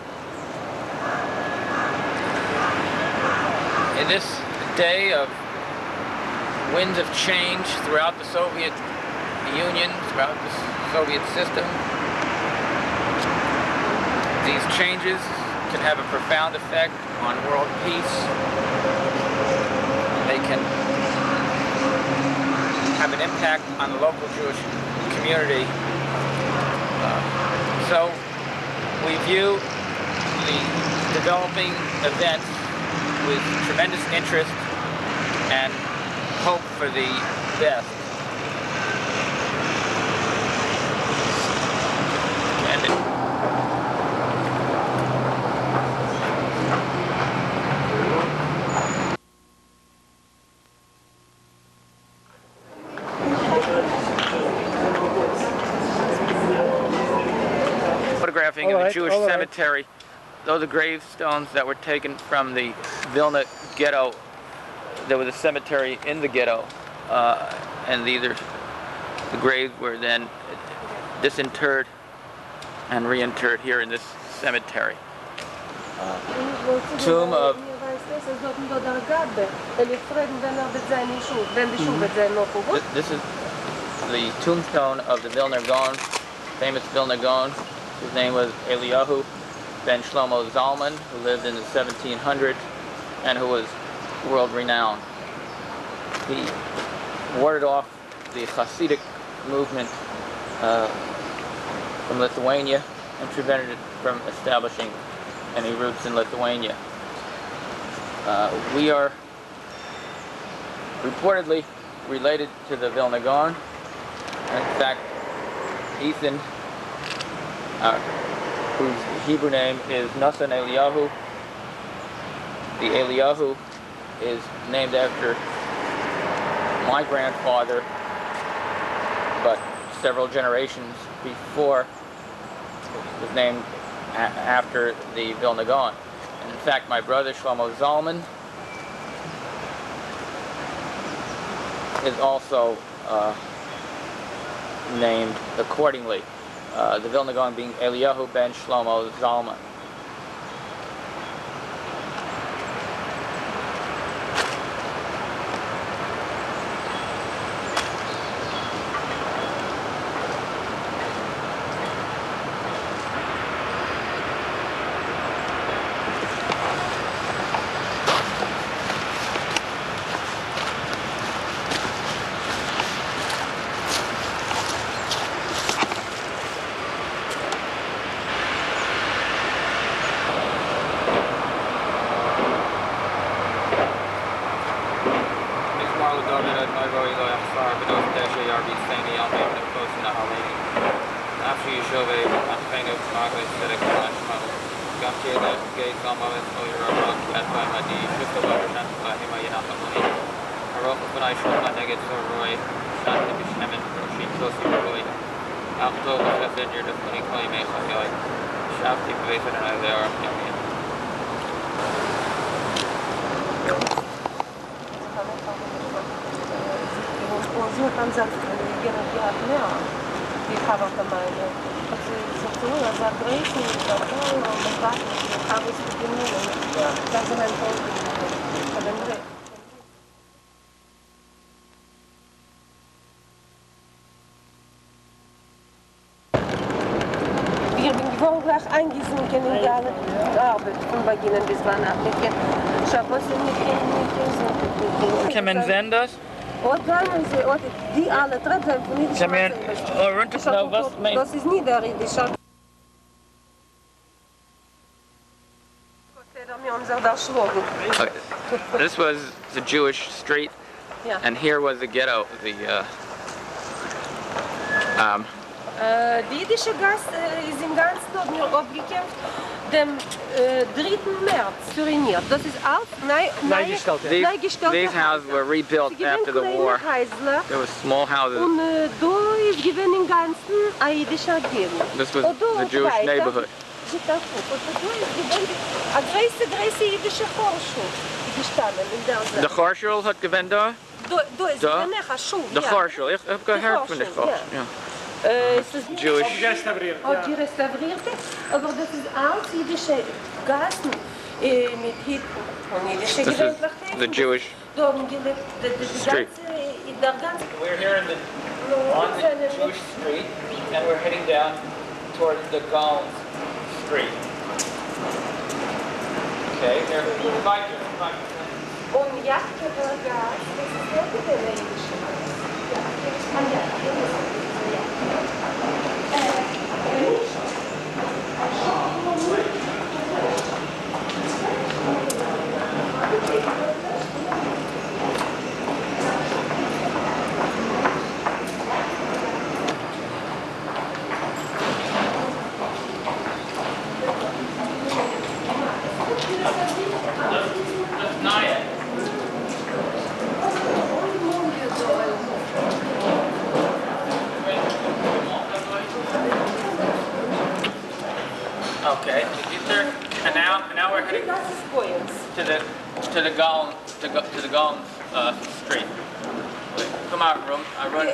In this day of winds of change throughout the Soviet Union, throughout the Soviet system, these changes can have a profound effect on world peace. They can have an impact on the local Jewish community. So we view the developing events with tremendous interest and hope for the best. Photographing of the Jewish cemetery. Those are gravestones that were taken from the Vilna ghetto. There was a cemetery in the ghetto, and these are the graves were then disinterred and reinterred here in this cemetery. Tomb of this is the tombstone of the Vilna Gaon, famous Vilna Gaon. His name was Eliyahu ben Shlomo Zalman, who lived in the 1700s and who was world renowned. He warded off the Hasidic movement from Lithuania and prevented it from establishing any roots in Lithuania. We are reportedly related to the Vilna Gaon. In fact, Ethan, whose Hebrew name is Nassan Eliyahu, the Eliyahu is named after my grandfather, but several generations before was named after the Vilna Gaon. And in fact, my brother Shlomo Zalman is also named accordingly. The Vilna Gaon being Eliyahu ben Shlomo Zalman. die Charata meine. So cool, also Adresse, Karton, Montag, habe ich beginnen. Das ist mein Punkt. Wir sind gewohnt gleich eingesunken in die Arbeit von Beginn bis Weihnachten. Shabbos Kan men sende os? Och die alle treffen von nicht. Kan men rundt nou was mijn... Das ist niederländisch. Okay. This was the Jewish street, Yeah. and here was the ghetto. Die jüdische Gast ist im ganzen Norden abgekämpft, dem 3. März turniert. Das ist alles neigestellt. These houses were rebuilt after the war. There were small houses. Und da ist gewesen im ganzen eine jüdische Gegend. This was the Jewish neighborhood. A große jüdische Vorschule gestanden in der Zeit. De Gorschel had gewend daar? Da ist eine Schule. De Gorschel, ik heb gehoord van de Gorschel. Ja. Jewish. Auch die restaurierte, aber das ist alles jüdische Gassen mit Hitten und jüdische This is the Jewish Da haben gelebt, street. der ganze We're here on the Jewish street, and we're heading down towards the Gauls street. Okay, there. Invite you. Und Jagdgeber Gas, das ist sehr gut der jüdische Okay, and now we're heading to the Gauls street. Come out, room. I run.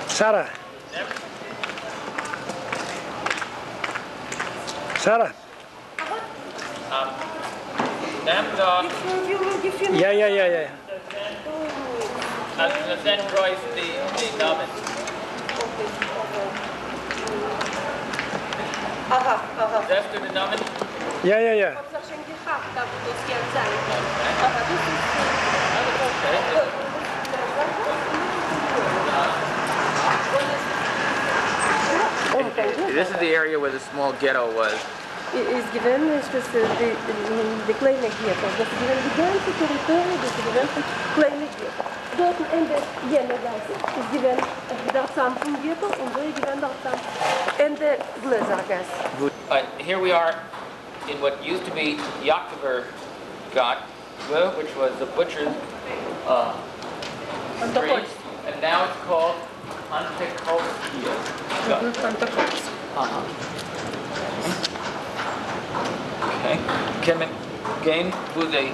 Sarah. Sarah. Ja. Then Royce the Namen. Aha. That's the Namen. Ja. Das schon gehabt, da wo das gern sein. Aber das ist This is the area where the small ghetto was. ist gewesen, ist das die kleine Ghetto. Das ist gewesen die ganze Territorie, das ist gewesen kleine Ghetto. Dort Ende jener Gasse ist gewesen der Zampfen Ghetto und so ist gewesen der Zampfen Ende Gläsergasse. Here we are in what used to be Yaktiver Gat, which was the butcher's street, and now it's called Antekolskia. Okay. Kemen Game to the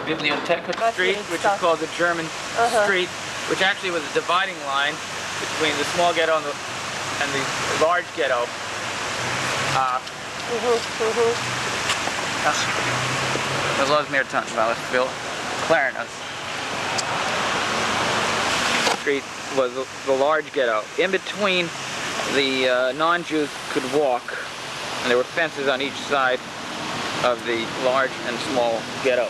Bibliotheca Street, which is called the German Street, which actually was a dividing line between the small ghetto and the large ghetto. We lost meer time, wel eens veel Clarence. Street was the large ghetto. In between, the non-Jews could walk, and there were fences on each side of the large and small ghetto.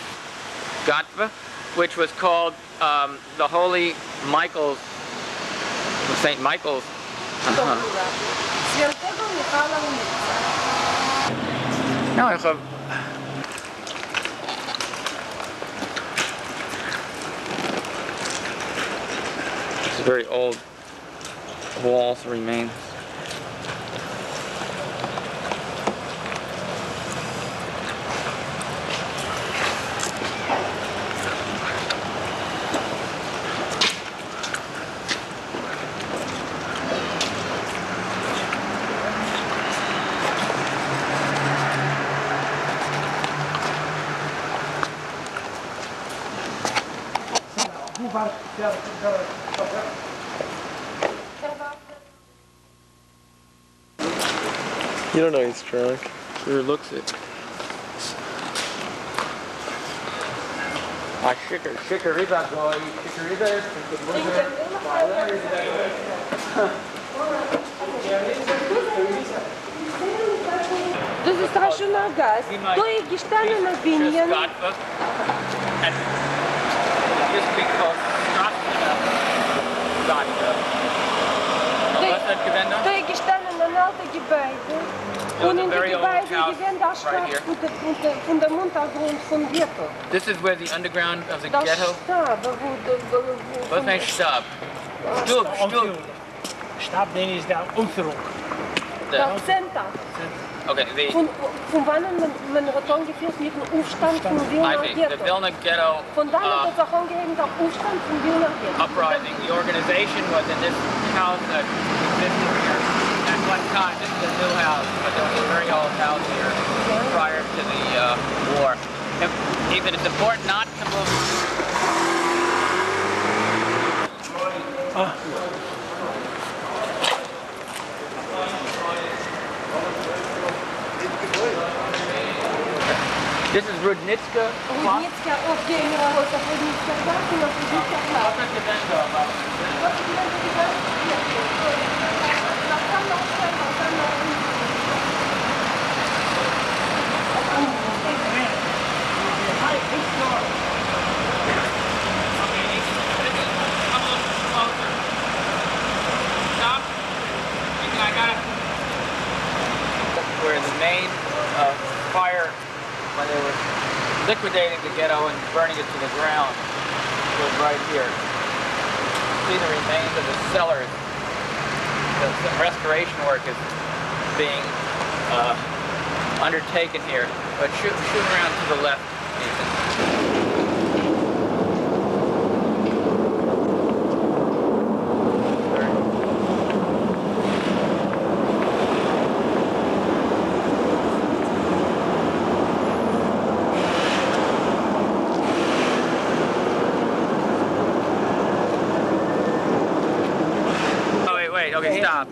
Gatva, which was called the Holy Michael's, St. Michael's. No, I have. It's very old walls remain. You don't know he's drunk. Sure looks it. Ah, Chikorita boy, Chikorita. Дуже страшно газ. То є гіштана на бін'ян. Just because То є гіштана на налта гібайде. Und in der Gebäude gewinnt auch statt Fundamentalgrund von Ghetto. This is where the underground of the ghetto. Stab, Was heißt Stab? Stub. Stab, den is daar Unterung. das Center. Okay, Von wann man hat ungefähr mit dem Aufstand von Wiener the Ghetto. Vilna Ghetto Von dann hat es auch angeheben, der Aufstand von Wiener Ghetto. uprising. The organization was in this house that existed here at one time. This is a new house, but there was a very old house here prior to the war. Even it's important not to move. This is Rudnitska. Рудницька, где имела Рудницька, да, и на Рудницька, Where the main fire, when they were liquidating the ghetto and burning it to the ground, was right here. See the remains of the cellars. The restoration work is being undertaken here. But shoot around to the left, Ethan. Okay, stop.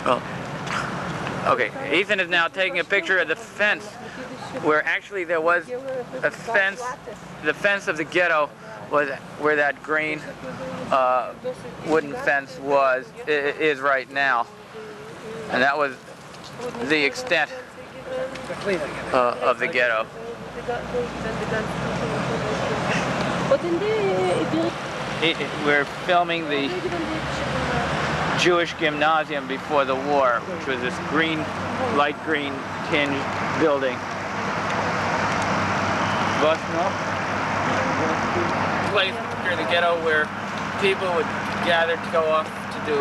Oh. Okay, Ethan is now taking a picture of the fence where actually there was a fence. The fence of the ghetto was where that green wooden fence is right now, and that was the extent of the ghetto. We're filming the Jewish gymnasium before the war, which was this green, light green tinged building. Place here in the ghetto where people would gather to go off to do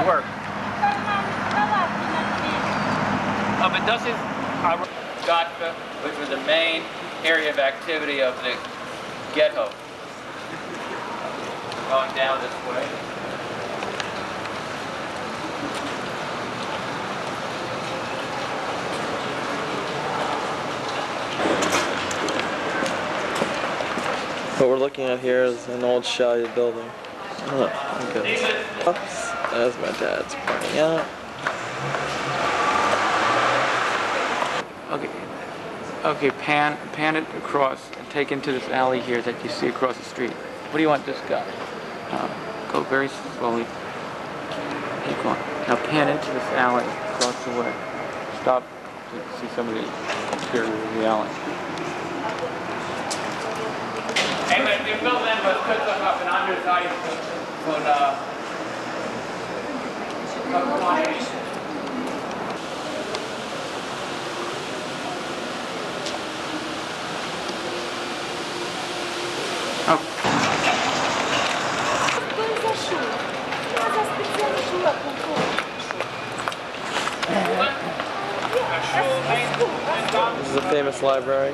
work. But das ist Gatka, which was the main area of activity of the ghetto. Going down this way. What we're looking at here is an old shoddy building. Oh, okay. Oops, there's my dad's pointing out. Okay, pan it across and take into this alley here that you see across the street. What do you want this guy? Go very slowly. Keep going. Now pan into this alley across the way. Stop to see some of the exterior of the alley. Hey, men, vi vill ändå sätta upp en andra sida för This is a famous library.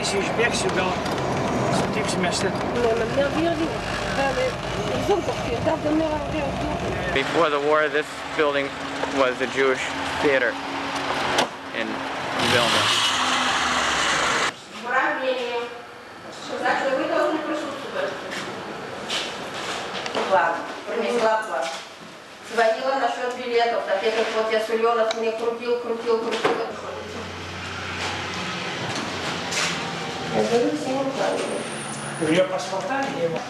Parijs, Bergse wel. Typisch mested. Before the war, this building was a Jewish theater in Vilna. Ладно, принесла план. Звонила насчет билетов, так этот вот я Сулёнов мне крутил. Я говорю, всем укладываю. У нее паспорта не было.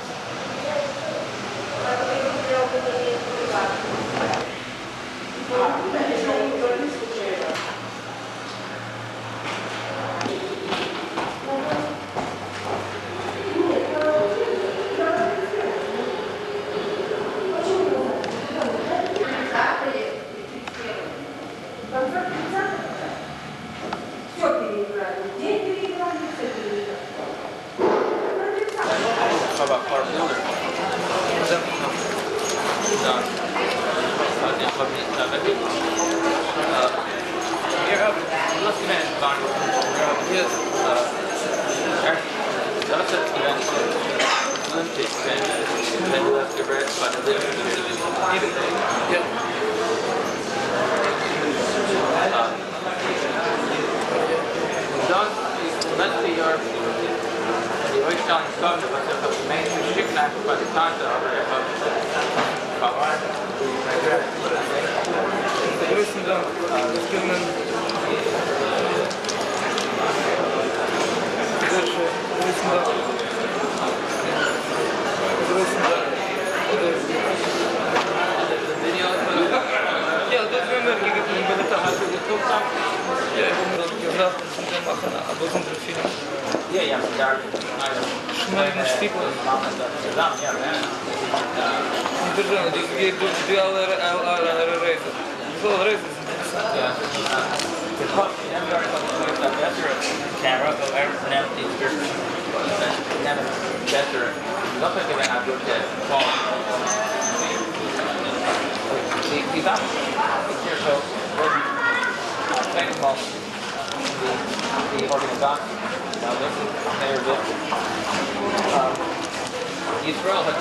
Israel had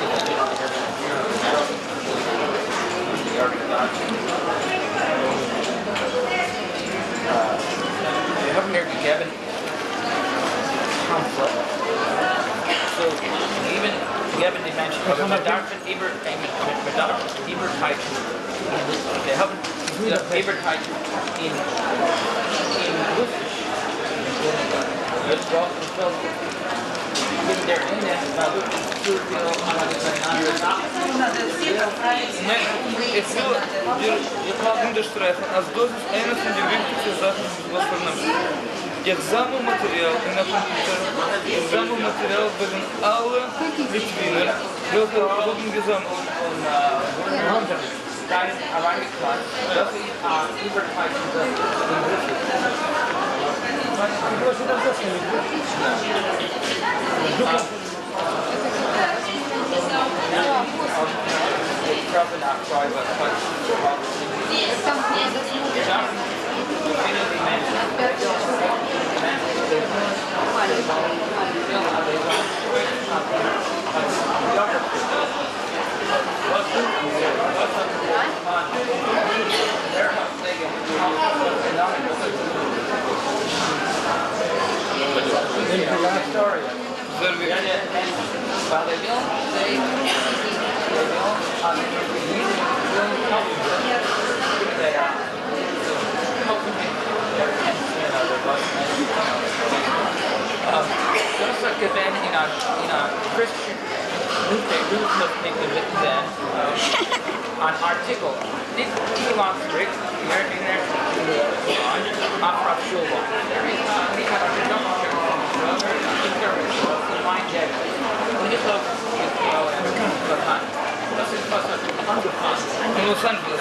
you have here Gavin conflict. So even Gavin dimension of Medarfin Ebertheit. They haven't Ebertheit in Russisch. Jetzt braucht bin der eine, weil du zu viel Ich mag unterstreichen, als das ist eine von den wichtigsten Sachen, was wir nehmen. Examenmaterial in der Computer, Examenmaterial werden alle Litwiner, welche wurden gesammelt. Das ist über 2000. Probably not quite, but just like then in a Christian newspaper then an article. This Elon strict here in there after Shulman. We have a In Los Angeles.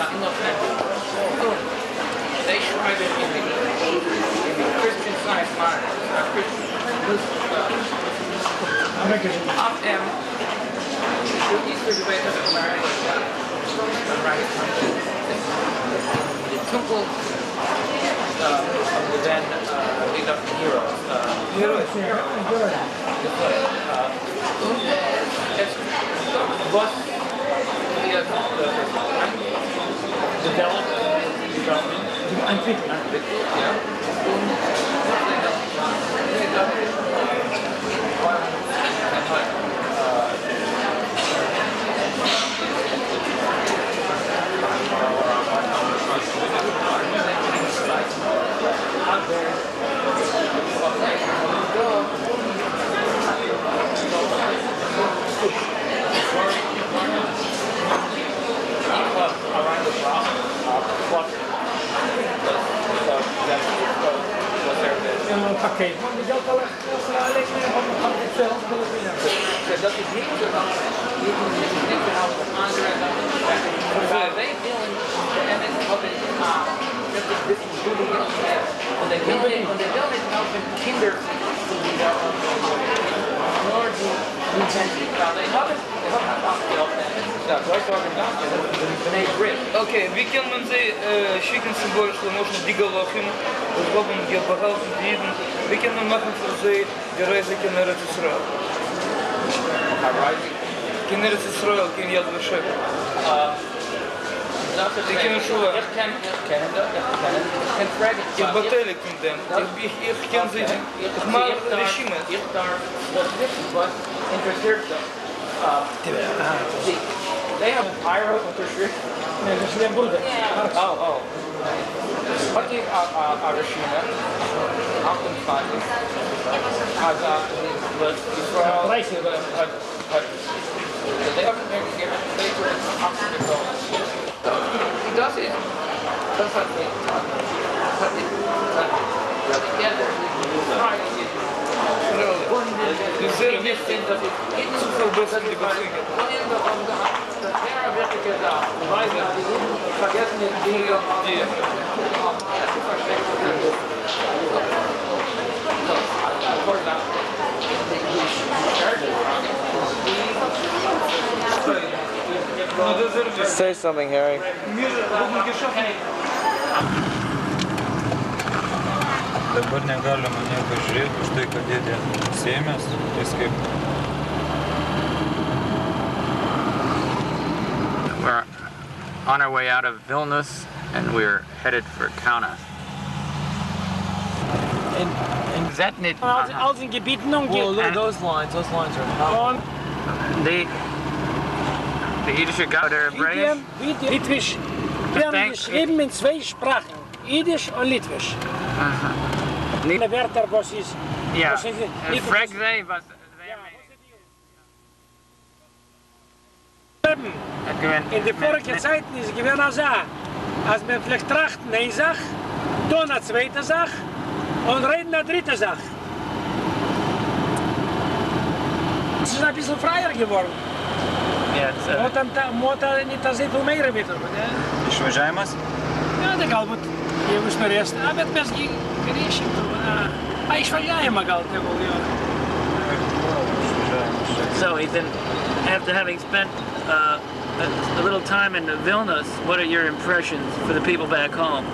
They tried it in the Christian Science Monitor, Christian op-em, Easter debate of America, right? The temple of the then League of Heroes. Was developed, yeah. Oké, maar die ook wel echt alleen van het zelf. Dat is niet zo dat je niet behouden op aangereikt dat wij willen en het wat is dat is dit bedoeling want they will niet helpen kinderen nor die mensen they hebben afgeheld ja, wij zorgen dat beneden Brit. Окей, weekend schicken symbolisch, что можно дигалохим, злобом гелбагалом виден. Weekend machen für die Reise in Eretz Israel. In Eretz Israel, in Yad Vashem. Ich kenne Ich beteilige in dem. Ich kenne sie. Ich mache Regime. Ich darf was interessiert them. They have a pyro interessiert. Nee, dat is mijn broeder. Oh. Wat is Arashina? 28. Israel. They haven't been given favorites obstacle. Das ist, das hat mich together. Sehr wichtig, zu verbessern die Beziehungen. Das wäre wirklich da. Weil die vergessen jetzt Dinge, die versteckt sind. Say something, Harry. Dabar negalima nieko žiūrėti už tai, kad dėdė sėmės, jis kaip... We're on our way out of Vilnius and we're headed for Kaunas. And Is that nicht? Als een gebied nog well, look at those lines are how... The Yiddish Gauder British? Litwisch. Wir haben geschrieben in zwei Sprachen, Jiddisch und Litwisch. Niet, De Wörter, was ist... ja, was ist- frag they, was they Eben, in die vorigen Zeiten ist gewesen also, als man vielleicht trachten eine Sache, dann eine zweite Sache und reden eine dritte Sache. Es ist ein bisschen freier geworden. Можна не тази помейра бито. Išvažiavimas? Ja, tai galbūt, jeigu jis norės, bet mes jį grįšim turbūt. Išvažiavimą gal tegul jo. So Ethan, after having spent a little time in Vilnius, what are your impressions for the people back home?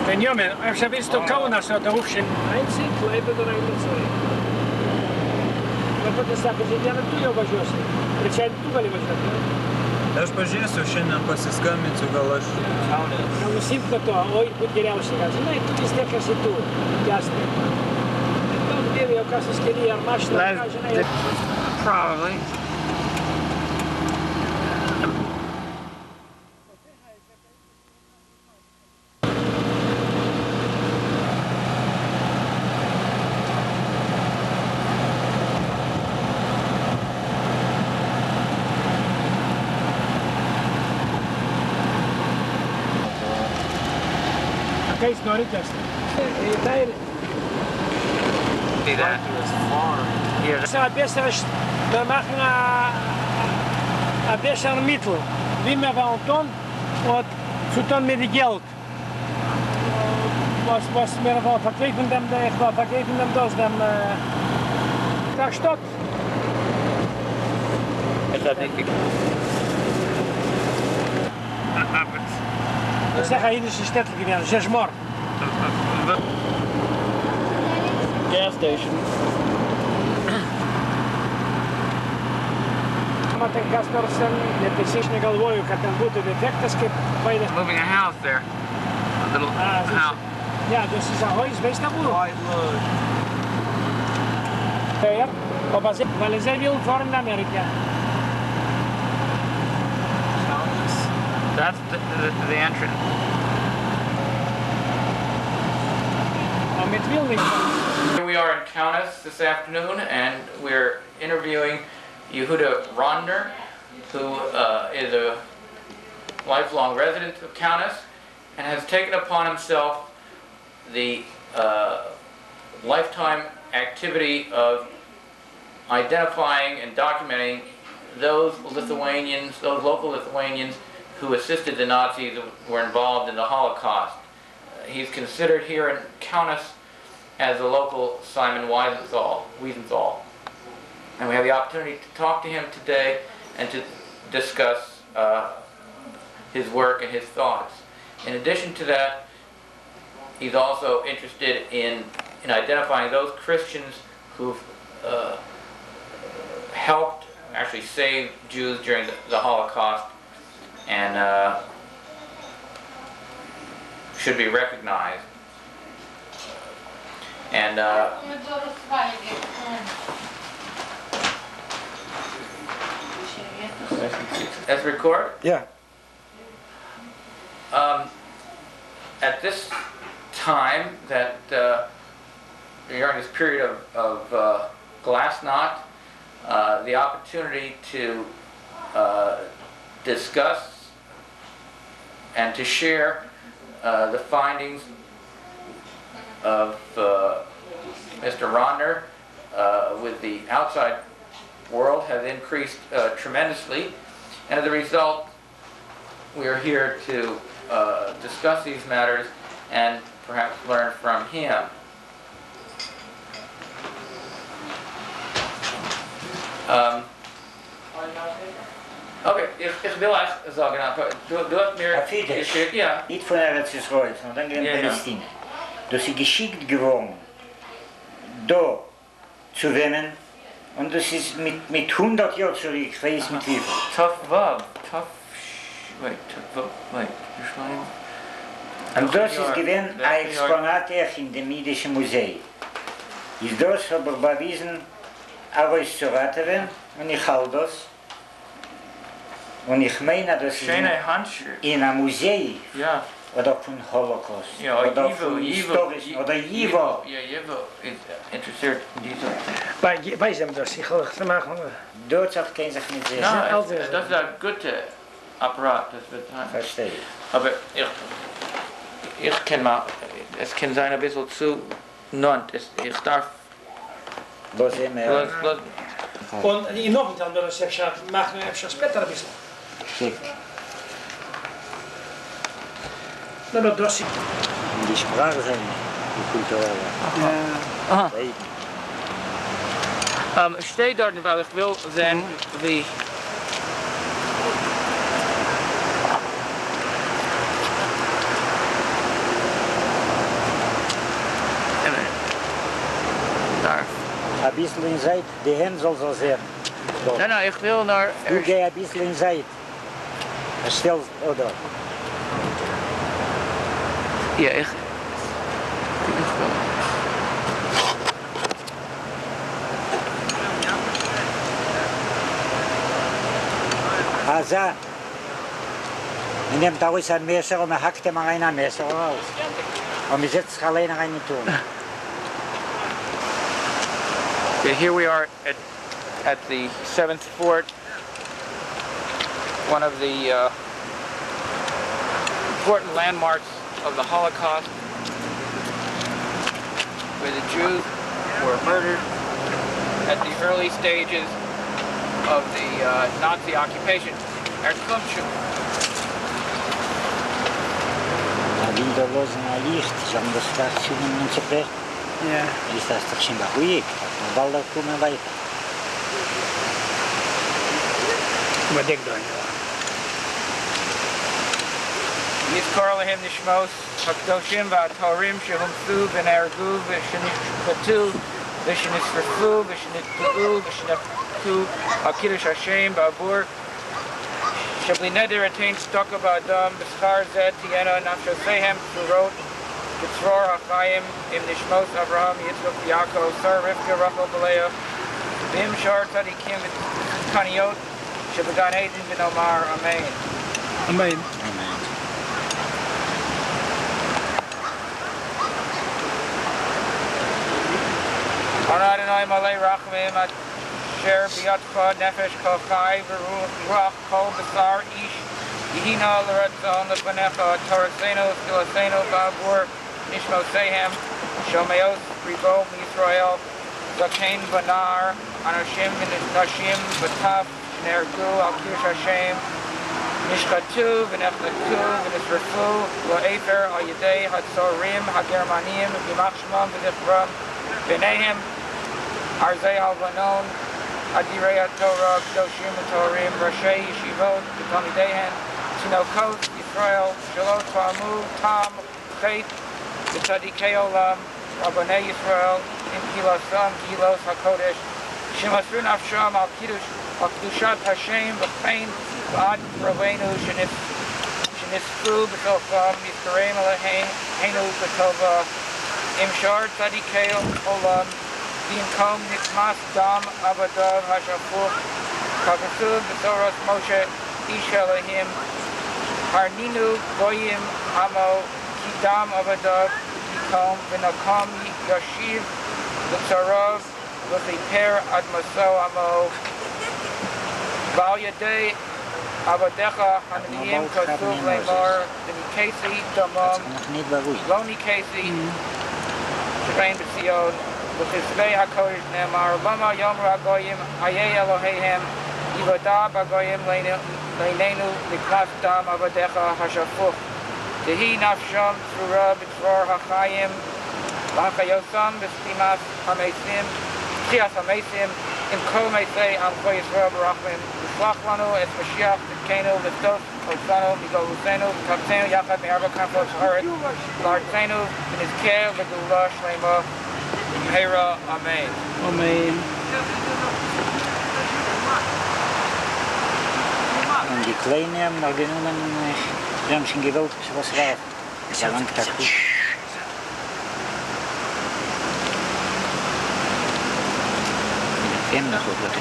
Ten jo, aš jau vistu Kaunas, o ta užsien. Einsi, Klaipėda, Railicai. Dabar jis sako, šiandieną tu jau važiuosi. Trečiadienį tu gali važiuoti. Aš pažiūrėsiu, šiandien pasiskambinsiu, gal aš... Gal nusimt nuo to, oi, būt geriausiai, gal žinai, tu vis tiek esi tu, jasnai. Daug dievė jau kas įskėlė ar mašiną, ką žinai. Probably. Ką jis nori tęsti? Tai ir... See that? Here. Ein bisschen, wir machen ein bisschen Mittel, wie wir wollen tun und zu tun mit dem Geld. Was wir wollen verkaufen, ich will verkaufen das dem der Stadt. Ich sage, jüdische Städte gewesen, Zesmor. Gas station. Matai, kas nors ten, net aš negalvoju, kad ten būtų defektas, kaip paėdė. Moving a house there. A little house. Ja, das ist ein Haus, weißt du wo? Ja, aber weil er sehr will fahren in Amerika. That's the entrance. Here we are in Kaunas this afternoon, and we're interviewing Yehuda Ronder, who is a lifelong resident of Kaunas and has taken upon himself the lifetime activity of identifying and documenting those Lithuanians, those local Lithuanians who assisted the Nazis, who were involved in the Holocaust. He's considered here in Kaunas as a local Simon Wiesenthal. And we have the opportunity to talk to him today and to discuss his work and his thoughts. In addition to that, he's also interested in identifying those Christians who've helped, actually saved Jews during the Holocaust and should be recognized. And that's record? Yeah. At this time, that during this period of Glasnost, the opportunity to discuss and to share the findings of Mr. Ronder with the outside world has increased tremendously, and as a result, we are here to discuss these matters and perhaps learn from him. Okay, ich will sagen, du hast mir geschickt, ja. Nicht von Eretz Israel, sondern in Palästina. Das ist geschickt geworden, da zu wohnen, und das ist mit 100 Jahren zurück, ich weiß mit wie viel. Und das ist gewesen ein Exponat in dem Jüdischen Museum. Ist das aber bewiesen, alles zu raten, und ich halte das. Und ich meine, dass in einem Museum oder von Holocaust, Ja, oder Jivo, von Jivo, historischen, oder Jivo. Ja, Jivo ist interessiert in diese. Bei dem das, ich will es machen. Dort sagt kein sich nicht sehen. Ja, das ist ein guter Apparat, das wird sein. Verstehe. Aber ich kann mal, es kann sein ein bisschen zu nont, ich darf... Los immer. Und in noch dann wir das machen wir später ein bisschen. Schick. Na, das ist... Die Sprache sind die kulturelle. Aha. Reden. Ich stehe dort, weil ich will sehen, wie... Ein bisschen in Zeit, die Hände soll so sehen. Nein, ich will nur... Du geh ein bisschen in Zeit. Stell, oder? Ja, ich... Also, man nimmt aus ein Messer und man hackt ihm rein ein Messer raus. Und man setzt sich alleine rein in den Turm. Okay, here we are at the 7th fort, one of the important landmarks of the Holocaust, where the Jews were murdered at the early stages of the Nazi occupation. Winterlosen Licht, sie haben das Dach zu nehmen zu brechen. Ja. Ist das doch schon ruhig, weil da kommen weiter. Maar denk dan, ja. יזכור להם נשמות הקדושים והטהורים שהומתו ונהרגו ושנשפטו ושנשרפו ושנטבעו ושנפתו על קידוש השם בעבור שבלי נדר אתן צדקה באדם בשכר זה תהיינה נפשותיהם צרורות כצרור החיים עם נשמות אברהם יצחק ויעקב שר רבקה רחל ולאה ועם שאר צדיקים וצדקניות שבגן עדן ונאמר אמן. Amen. Adonai malei rachamim asher biyatcha nefesh kol chai v'ruach kol basar ish yihina l'ratzon lefanecha toraseno stilaseno ba'avur nishmosehem shomeos ribo Yisrael zakein v'nar anoshim v'nashim v'taf nergu al kirush Hashem nishchatu v'nefletu v'nisrafu lo'efer al yedei hatzorim hagermanim v'yimach shmam v'nichram v'nehem Arzei Halvanon, Adirei HaTorah, Kedoshim HaTorim, Rashi Yeshivot, Talmideihen, Tinokot, Yisrael, Shalot Ta'amu, Tam, Chet, Tzadikei Olam, Rabbanei Yisrael, Im Kilasam, Kilos HaKodesh, Shemasru Nafsham, Al Kedushat Hashem, V'chein, V'ad Ravenu, Shenisfu, B'tofam, Yisrael Alehein, Heinu B'tova, Im Shar Tzadikei Olam, Binkom Nikmas Dam Abadav Hashafuch Kavasuv B'Toras Moshe Ish Elohim Harninu Goyim Amo Kidam Abadav Kikom V'Nakom Yashiv V'Tzarav V'Chiper Admaso Amo Bal Yadei Avadecha Haniyim Kasuv Lemar V'Nikesi Damam Lo Nikesi Shrein B'Tzion V'chizvei HaKodesh Ne'emar Lama Yomer HaGoyim Hayei Eloheihem Yivodah BaGoyim Leinenu Niknas Dam Avadecha HaShafuch Tehi Nafsham Tzrura B'Tzror HaChayim L'Hachayosam B'Stimas HaMeisim Tchias HaMeisim Im Kol Meisei Am Kol Yisrael B'Rachmim V'Shlach Lanu Et Mashiach Tzidkenu V'Tos Osanu Migolutenu V'Tabtenu Yachad Me'arba Kanfos Haaretz L'Artzenu V'Nizkeh V'Geulah Shlema Hera, Amen. Amen. Und die Kleine haben noch genommen, die haben schon gewollt, was war. Es war lang Tag gut. Mit dem noch gut.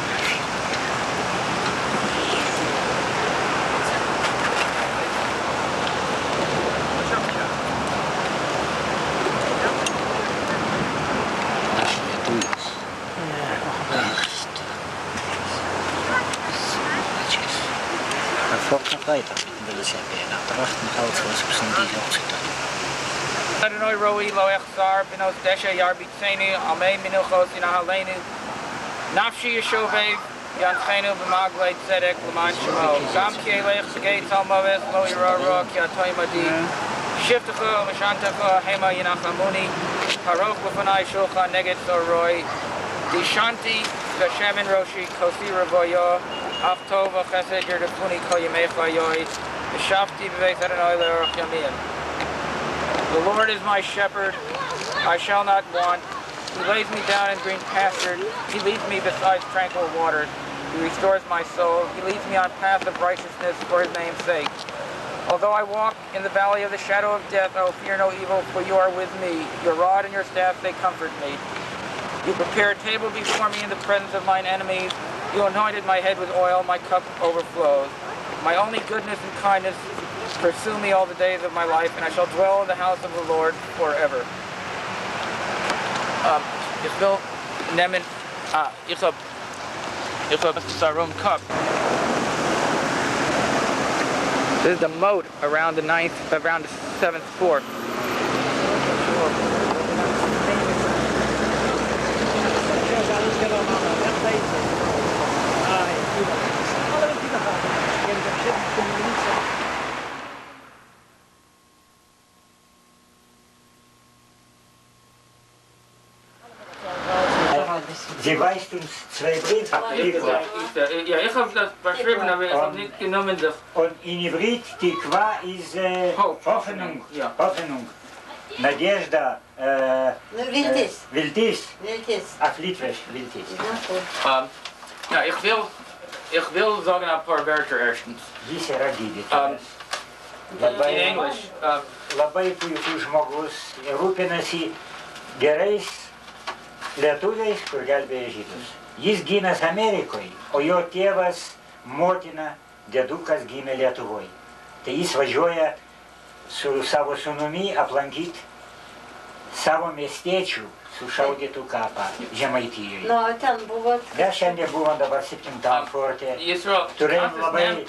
weiter mit der Sepien. Achten alles, was von die Hochzeit. Adonai roi lo echzar benos desha yarbitzeni almei minuchos inahalenu nafshi yeshovev yanchenu b'maglei tzedek l'man shemo gam kielech b'gei talmoves lo yirara ki atoy madi shiftecha mishantecha hema yinachamuni haroch l'fanai shulchan neged soroi dishanti v'shemen roshi kosi ravoyo aftov v'chesed yerdefuni kol yamecha yoy v'shafti b'veis Adonai le'orach yamim. The Lord is my shepherd, I shall not want. He lays me down in green pastures. He leads me beside tranquil waters. He restores my soul. He leads me on paths of righteousness for his name's sake. Although I walk in the valley of the shadow of death, I will fear no evil, for you are with me. Your rod and your staff, they comfort me. You prepare a table before me in the presence of mine enemies. You anointed my head with oil, my cup overflows. My only goodness and kindness pursue me all the days of my life, and I shall dwell in the house of the Lord forever. Ich will nehmen, ich hab Sarum cup. This is the moat around the seventh fort. Sie weist uns zwei Briefe. Ja, ich habe das verschrieben, aber ich habe nicht genommen. Und in Ivrit, Tikva ist Hoffnung, Hoffnung, Надежда, Viltis, auf Litwisch, Viltis. Ja, ich will sagen ein paar Wörter erstens. In English. Labai puikus žmogus, rūpinasi gerais lietuviais, kur gelbėja žydus. Jis gimęs Amerikoje, o jo tėvas, motina, dėdukas gimė Lietuvoje. Tai jis važiuoja su savo sūnumi aplankyti savo miestiečių sušaudytų kapą Žemaitijoje. No, ten buvo... Mes šiandien buvom dabar 7. forte. Turėjom labai...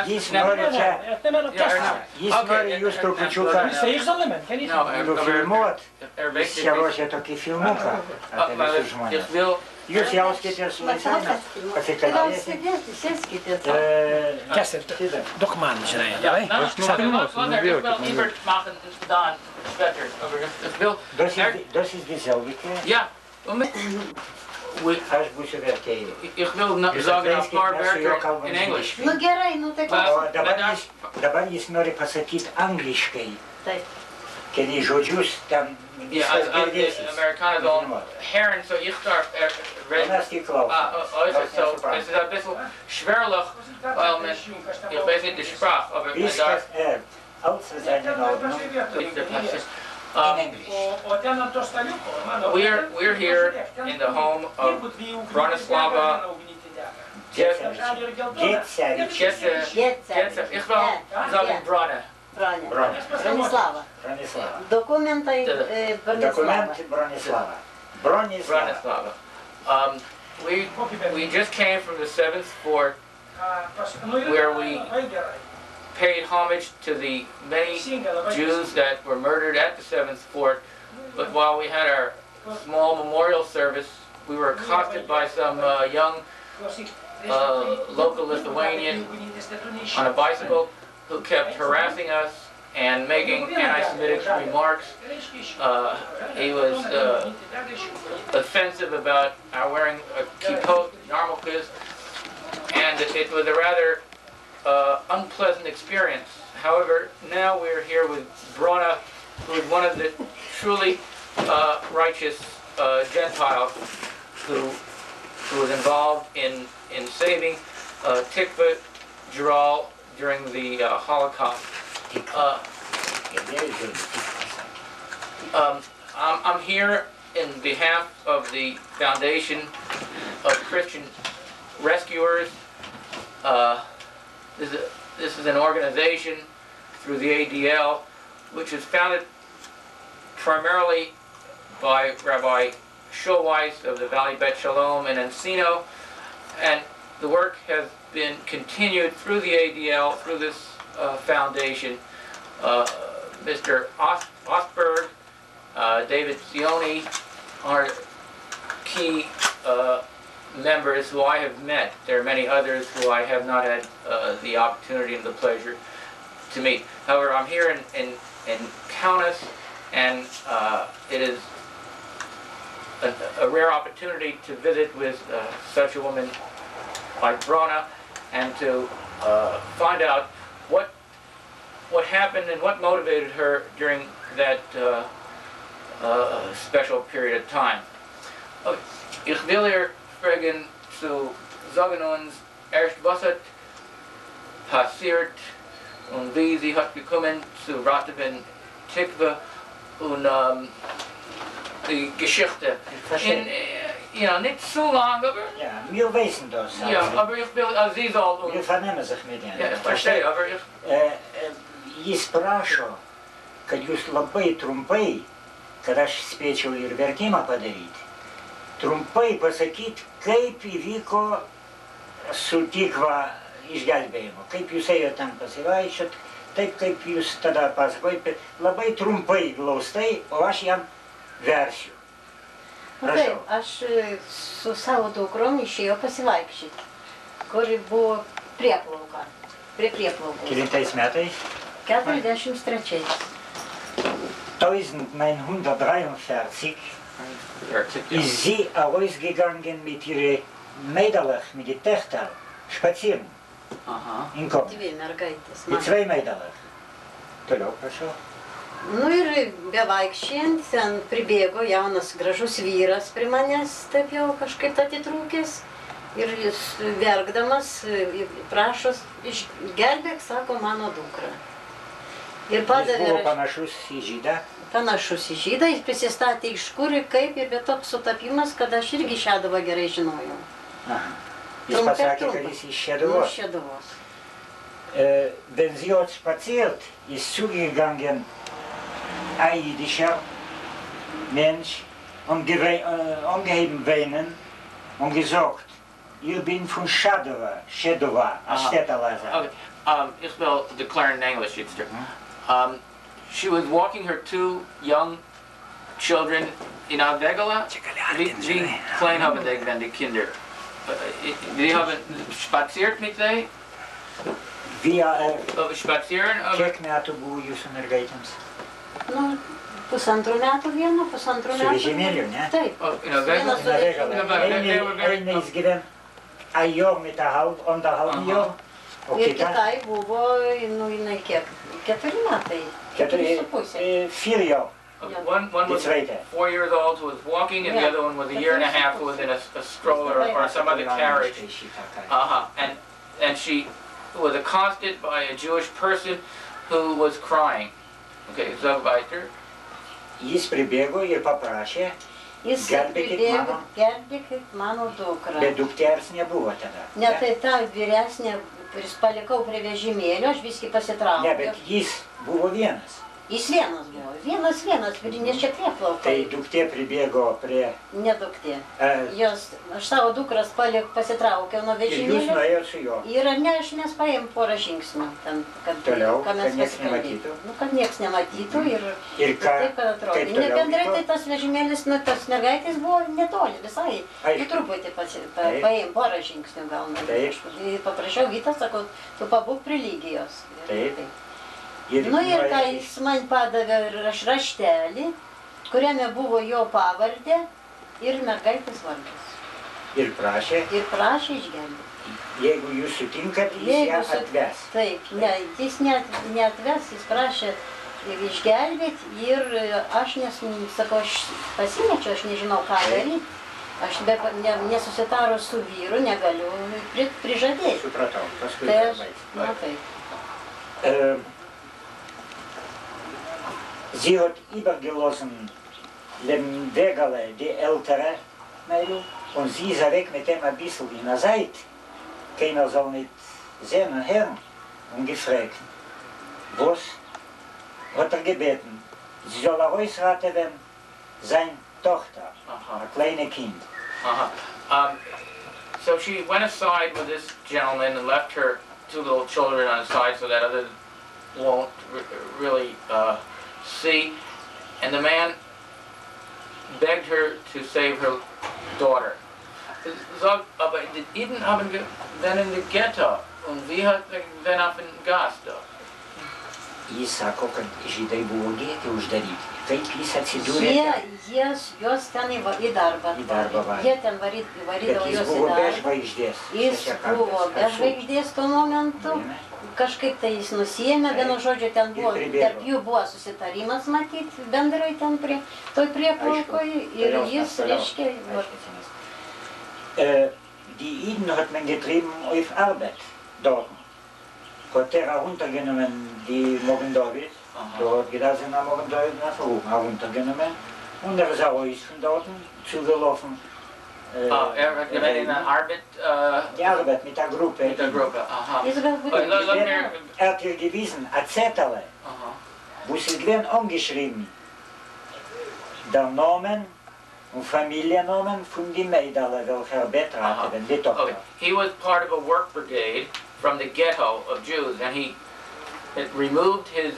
Jis nori čia, jūs trupučiuką nufilmuot, jis čia ruošia tokį filmuką apie visus žmonės. Jūs jauskitės laisvai, pasikalbėsit. Dokument schrijven, ja? Das ist dieselbe. Ja. Aš būsiu vertėjai. Ich will sagen ein paar Wörter in English. Nu gerai, nu tai Dabar jis nori pasakyti angliškai. Keli žodžius ten viskas girdėsis. Amerikaner dan herren, so ich darf so es ist ein bisschen schwerlich, weil ich weiß nicht die Sprache, aber man darf... Alles ist in Ordnung. We're here in the home of Bronislava Jetsevich. Ich will sagen Brona. Bronislava. Dokumentai Bronislava. Bronislava. We just came from the 7th fort where we paid homage to the many Jews that were murdered at the 7th fort. But while we had our small memorial service, we were accosted by some young local Lithuanian on a bicycle who kept harassing us and making anti-Semitic remarks. He was offensive about our wearing a kippot, yarmulkes, and it was a rather unpleasant experience. However, now we're here with Brona, who is one of the truly righteous Gentiles who was involved in saving Tikva Jural during the Holocaust. I'm here in behalf of the Foundation of Christian Rescuers. This is an organization through the ADL, which is founded primarily by Rabbi Schulweiss of the Valley Bet Shalom in Encino, and the work has been continued through the ADL, through this foundation. Mr. Osberg, David Sioni are key members who I have met. There are many others who I have not had the opportunity and the pleasure to meet. However, I'm here in Kaunas, and it is a rare opportunity to visit with such a woman like Brona, and to find out what happened and what motivated her during that special period of time. Ich will ihr fragen zu sagen uns erst, was hat passiert und wie sie hat gekommen zu Rathaven Tikva und die Geschichte. Nicht so lang, aber... Ja, wir wissen das. Ja, aber ich will, Sie soll... Wir vernehmen sich mit ihnen. Ja, ich verstehe, aber ich... Jis prašo, kad jūs labai trumpai, kad aš spėčiau ir vertimą padaryti, trumpai pasakyti, kaip įvyko su Tikva išgelbėjimu, kaip jūs ėjote ten pasivaikščiot, taip kaip jūs tada pasakojate, labai trumpai glaustai, o aš jam versiu. Prašau. Taip, aš su savo dukrom išėjau pasivaikščioti, kur buvo prieplauka, prie prieplaukos. Kelintais metais? 43. 1943 ist sie ausgegangen mit ihren Mädelach, mit den Töchtern, spazieren. In Kopf. Dvi mergaitės. Die zwei Mädelach. Toliau, prašau. Nu ir bevaikščiant, ten pribėgo jaunas gražus vyras prie manęs, taip jau kažkaip atitrūkęs. Ir jis verkdamas prašo, išgelbėk, sako, mano dukra. Ir padavė... Jis buvo panašus į žydą? Panašus į žydą, jis prisistatė iš kur ir kaip, ir bet toks sutapimas, kad aš irgi Šeduvą gerai žinojau. Aha. Jis pasakė, kad jis iš Šeduvos? Iš Šeduvos. Wenn sie hat spaziert, ist zugegangen ein jüdischer Mensch und angeheben weinen und gesagt, ich bin von Šeduva, a Städtelaser. Ich will declare in English, Yitzhak. She was walking her two young children in Avdegala. Wie klein haben die Kinder? Die haben spaziert mit sie? Spazieren? Kiek metų buvo jūsų mergaitėms? Nu, pusantrų metų viena, pusantrų metų. Su vežimėliu, ne? Taip. Eine ist gewesen, ein Jahr mit anderthalb Jahr. Ir kitai buvo, nu, jinai kiek? 4 metai. 4 Jahre. One was 4 years old who was walking, and the other one was a year and a half who was in a stroller or some other carriage. And she was accosted by a Jewish person who was crying. Okay, so weiter. Jis pribėgo ir paprašė, gelbėkit mano dukrą. Bet dukters nebuvo tada. Ne, tai ta vyresnė, palikau prie vežimėlio, aš viskį pasitraukiau. Ne, bet jis buvo vienas. Jis vienas buvo, vienas, nes čia prieplaukai. Tai duktė pribėgo prie... Ne duktė. Aš savo dukras pasitraukiau nuo vežimėlio. Ir jūs nuėjot su juo? Ir mes paėm porą žingsnių. Toliau, kad nieks nematytų? Nu, kad nieks nematytų ir taip, kad atrodė. Bendrai tai tas vežimėlis, nu, tas mergaitės buvo netoli visai. Ir truputį paėm porą žingsnių gal. Paprašiau Vytą, sakau, tu pabūk prie lygijos. Taip. Nu ir kai jis man padavė raštelį, kuriame buvo jo pavardė ir mergaitės vardas. Ir prašė? Ir prašė išgelbėti. Jeigu jūs sutinkat, jis ją atves. Taip, ne, jis neatves, jis prašė išgelbėti ir aš sakau, aš pasimečiau, aš nežinau ką daryti. Aš nesusitarus su vyru negaliu prižadėti. Supratau, paskui darbai. Na taip. Sie hat übergelassen dem Wegele die ältere Mädel und sie ist weg mit dem ein bisschen in der Seite. Keiner soll nicht sehen und hören und gefragt. Was hat gebeten? Sie soll rausraten, sein Tochter, ein kleines Kind. So she went aside with this gentleman and left her 2 little children on the side so that others won't really see. And the man begged her to save her daughter. Aber die Iden haben dann in die Ghetto und wie hat dann auf den Gas da? Jis sako, kad žydai buvo gėti uždaryti. Kaip jis atsidūrė? Jos ten į darbą. Į darbą varė. Jie ten varydavo Jis jos į buvo be darbą. žvaigždės. Jis buvo be žvaigždės tuo momentu. Kažkaip tai jis nusiėmė, vienu žodžiu, ten buvo, tarp jų buvo susitarimas matyti bendrai ten toj prieplaukoj ir jis, reiškia, Die Iden hat man getrieben auf Arbeit, dort. Hat heruntergenommen die Morgendorf, dort gelassen am Morgendorf nach oben heruntergenommen und ist raus von dort zugelaufen. Hat in der Arbeit? Die Arbeit mit der Gruppe. Mit der Gruppe, aha. Hat ihr gewiesen, ein Zettel, wo sie gewesen angeschrieben, der Namen und Familiennamen von den Mädchen, welcher betraten, die Tochter. He was part of a work brigade from the ghetto of Jews, and he removed his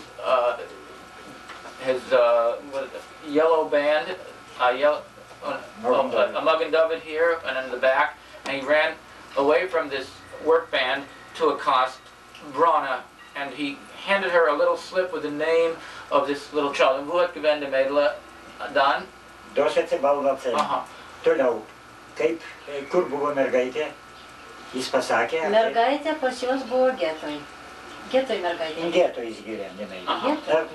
yellow band, a Magen David here and in the back, and he ran away from this work band to accost Brana, and he handed her a little slip with the name of this little child. And who had given the Mädel Dan? Došėte balvacė. Toliau, kaip, kur buvo mergaitė? Jis pasakė? Mergaitė pas juos buvo getoj. Getoj mergaitė. Getoj jis gyvendė.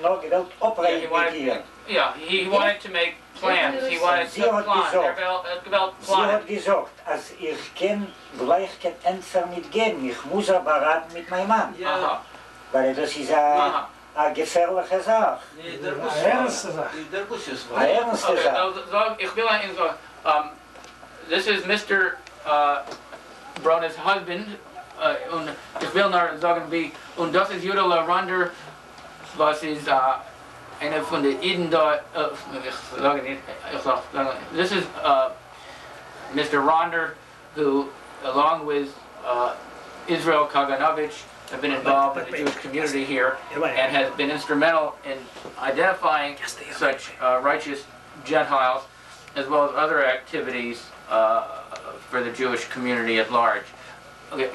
Nu, gyvelt opraidė. Yeah, he wanted to make plans. He wanted to plan. Sie hat gesagt, als ich kann gleich kein Enter mitgeben, ich muss aber raten mit meinem Mann. Weil das ist eine gefährliche Sache. Eine ernste Sache. Eine ernste Sache. Ich will Ihnen sagen, this is Mr. Brona's husband, und ich will nur sagen, wie, und das ist Judah Larander, was ist eine von den Iden da, this is Mr. Ronder, who, along with Israel Kaganovich, have been involved in the Jewish community here and has been instrumental in identifying such righteous Gentiles as well as other activities for the Jewish community at large. Okay,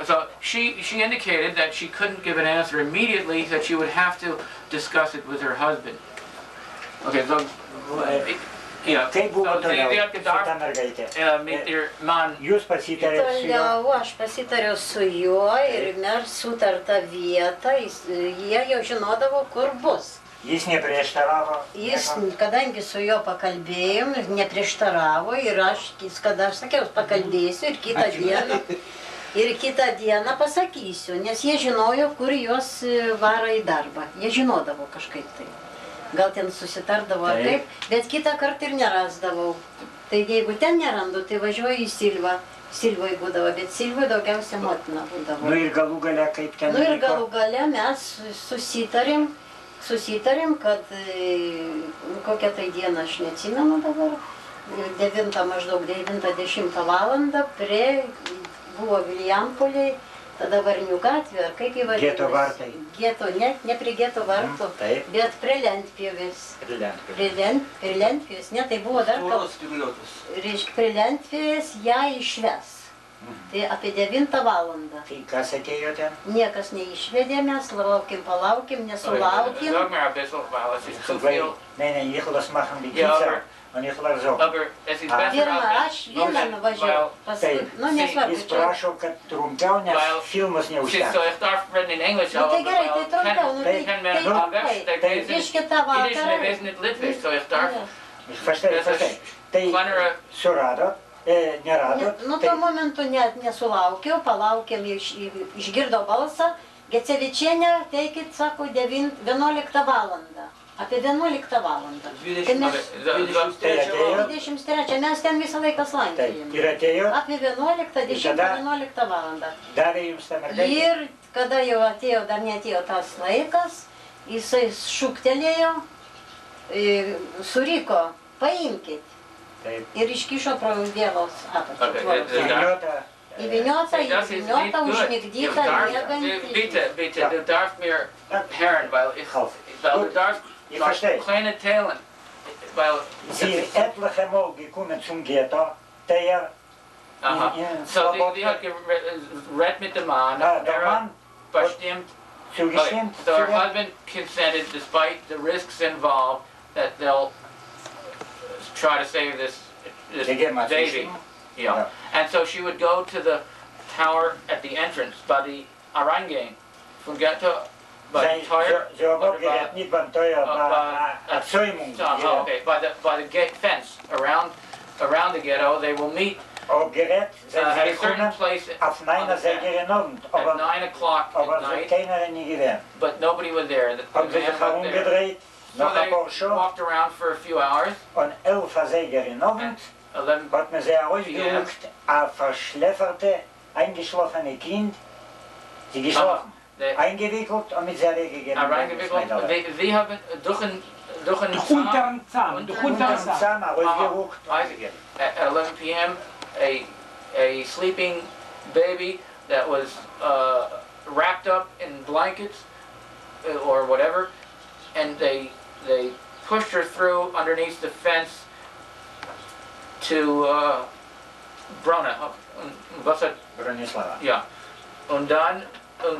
so she indicated that she couldn't give an answer immediately, that she would have to discuss it with her husband. Okay, so yeah, so Sie hat gedacht, mit ihr Mann. Jūs pasitarėt su juo? Toliau aš pasitariau su juo ir mes sutartą vietą, jie jau žinodavo, kur bus. Jis neprieštaravo? Jis, kadangi su juo pakalbėjom, neprieštaravo ir aš, kada aš sakiau, pakalbėsiu ir kitą dieną pasakysiu, nes jie žinojo, kur juos varo į darbą. Jie žinodavo kažkaip tai. Gal ten susitardavo ar kaip, bet kitą kartą ir nerasdavau. Tai jeigu ten nerandu, tai važiuoju į Silvą. Silvoj būdavo, bet Silvoj daugiausia motina būdavo. Nu ir galų gale kaip ten vyko? Nu ir galų gale mes susitarėm, kad kokią tai dieną, aš neatsimenu dabar, 9:10 valandą buvo Viljampoliai, tada Varnių gatvė, ar kaip įvardinasi? Geto vartai. Geto, ne prie geto vartų, bet prie Lentpjovės. Prie Lentpjovės, ne, tai buvo dar reiškia, prie Lentpjovės ją išves. Tai apie 9 valandą. Tai kas atėjo ten? Niekas neišvedė, mes palaukim, nesulaukėm. Ne, ich lass machen die Kinder. Und ich lass so. Pirmą, aš vieną nuvažiavau. Nu, nesvarbu. Jis prašo, kad trumpiau, nes filmas neužteks. Nu, tai gerai, tai trumpiau. Nu, tai trumpai. Iški tą vakarą. Ich verstehe. Tai suradot? Neradot? Nu, tuo momentu nesulaukiau, palaukėm, išgirdau balsą. Gecevičienė, teikit, sako, 11 valandą. Apie 11 valandą. 23, mes ten visą laiką slankėjom. Ir atėjo? Apie 11 valandą. Davė jums tą mergaitę? Ir kada jau atėjo, dar neatėjo tas laikas, jisai šūktelėjo, suriko paimkit. Taip. Ir iškišo pro vielos apačią. Įvyniota. Įvyniota, užmigdyta, miegantį. Bitte, du darfst mir hören, weil du darfst kleine Teilen, weil... Sie ist etliche Mal gekommen zum Ghetto, der So, die hat geredet mit dem Mann, bestimmt. zugestimmt. So her husband consented, despite the risks involved, that they'll try to save this baby. Yeah. And so she would go to the tower at the entrance by the Arangane from Ghetto. By the tower. By the gate fence around the ghetto, they will meet at a certain place on the at 9 o'clock at night. But nobody was there. The man was there. So they walked around for a few hours. Und 11 hat man sie ausgeruckt, ein verschläferte, eingeschlafene Kind, sie geschlafen, eingewickelt und mit sehr weggegeben. Sie haben durch einen Zahn ausgeruckt. At 11 p.m., a sleeping baby that was wrapped up in blankets or whatever, and they pushed her through underneath the fence to Brona. Bronislava. Ja. Und dann,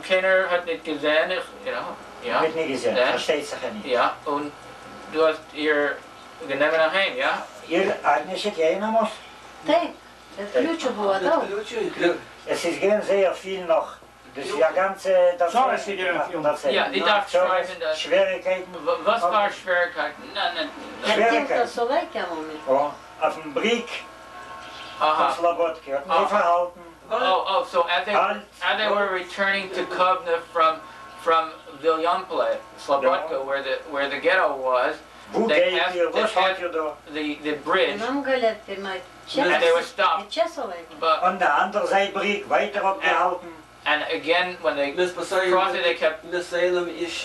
keiner hat nicht gesehen, ja. Wird nicht gesehen, versteht sich ja nicht. Ja, und du hast ihr genommen nach Hause, ja? Ihr atnešėt ją į namus? Taip, kliūčių buvo daug. Es ist gewesen sehr viel noch. Das ja ganze... Ja, die darf schreiben. Schwierigkeiten. Was war Schwierigkeiten? Schwierigkeiten. Sulaikė mumis. Auf dem Brick von Slobodki hat man verhalten. So as they were returning to Kovna from Vilyampole, Slobodka, where the ghetto was, they passed the bridge, and they were stopped. On der anderen Seite Brick weiter abgehalten. And again, when they crossed it,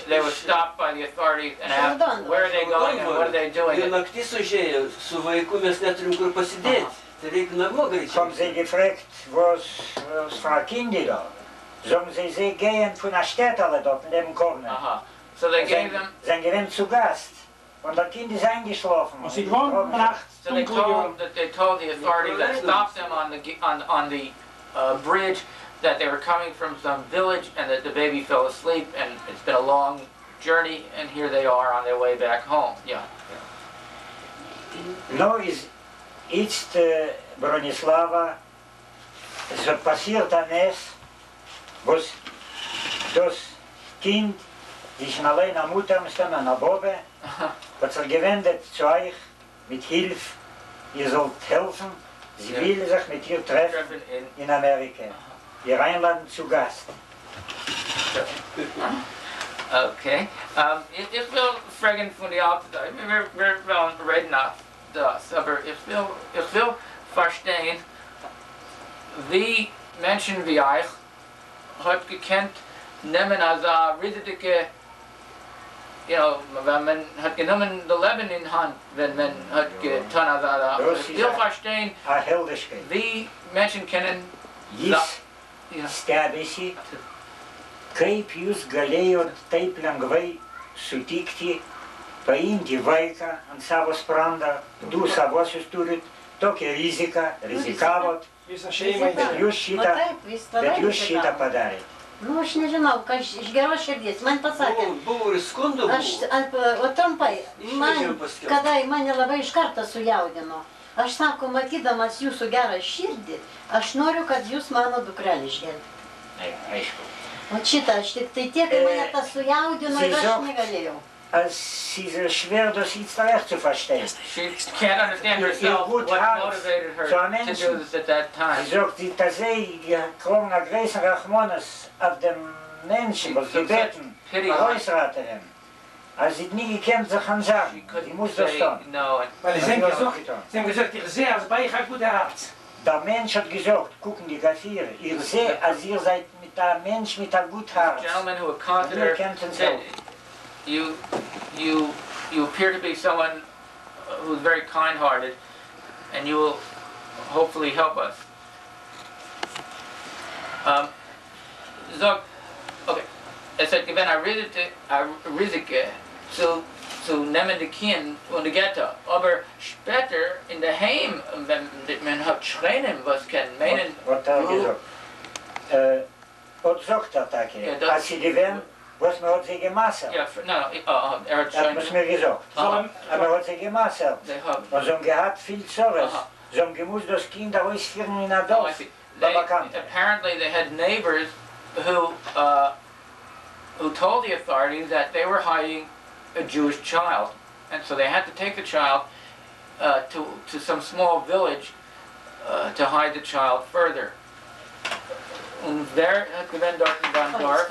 they were stopped by the authorities and asked, where are they going and what are they doing? Haben sie gefragt, was für Kinder da? Sagen sie gehen von der Städtele dort in dem Kovna. So they gave them... Sie sind zu Gast. Und das Kind ist eingeschlafen. So they told the authorities that stopped them on the bridge that they were coming from some village and that the baby fell asleep, and it's been a long journey, and here they are on their way back home. Yeah. No, jetzt Bronislava, es hat passiert eines, was das Kind, die schon allein am Mutter musste, an der Bobe, hat sich gewendet zu euch mit Hilfe, ihr sollt helfen, sie will sich mit ihr treffen in Amerika. Ihr einladen zu Gast. Okay. Ich will fragen von die Alten, wir wollen reden nach das, aber ich will verstehen, wie Menschen wie euch hat gekannt, nehmen als riesige, wenn man hat genommen das Leben in Hand, wenn man hat getan als ich will verstehen, wie Menschen kennen Stebisi, kaip jūs galėjot taip lengvai sutikti, paimti vaiką ant savo sprandą, du savosius turit, tokią riziką, rizikavot, bet jūs šitą padarėt. Nu, aš nežinau, iš geros širdies, man pasakė. Buvo ir skundų. O trumpai, kada mane labai iš karto sujaudino. Aš sako, matydamas jūsų gerą širdį, aš noriu, kad jūs mano dukrelį išgelbėtumėte. Aišku. O šitą, aš tik tai tiek, kai mane tas sujaudino ir aš negalėjau. Es ist schwer, das jetzt recht zu verstehen. She can't understand herself what motivated her to do this at that time. Sie sagt, dass sie kommen eine größere Rachmones auf den Menschen, was gebeten, Hausraterin. Als sie nie gekannt sich an sagen, sie muss das tun. Weil sie haben gesagt, ich sehe, als bei ich ein guter Arzt. Der Mensch hat gesagt, gucken die Kaffeere, ihr seht, als ihr seid mit einem Mensch mit einem guten Herz. Gentleman who accosted her said, you appear to be someone who's very kind-hearted, and you will hopefully help us. Okay, es hat gewinnt a Risiko zu nehmen die Kinder und die Ghetto, aber später in der Heim, wenn man hat Schreien, was kann meinen... Was hat gesagt? Was sagt er takie? Als sie gewinnt, was man hat sie gemassert. Ja, hat Das muss mir gesagt. Aber hat sie gemassert. Und sie haben gehabt viel Zorres. Sie haben gemusst das Kind ausführen in der Dorf. Apparently they had neighbors who told the authorities that they were hiding a Jewish child, and so they had to take the child to some small village to hide the child further. Und wer hat gewinnt dort in dem Dorf?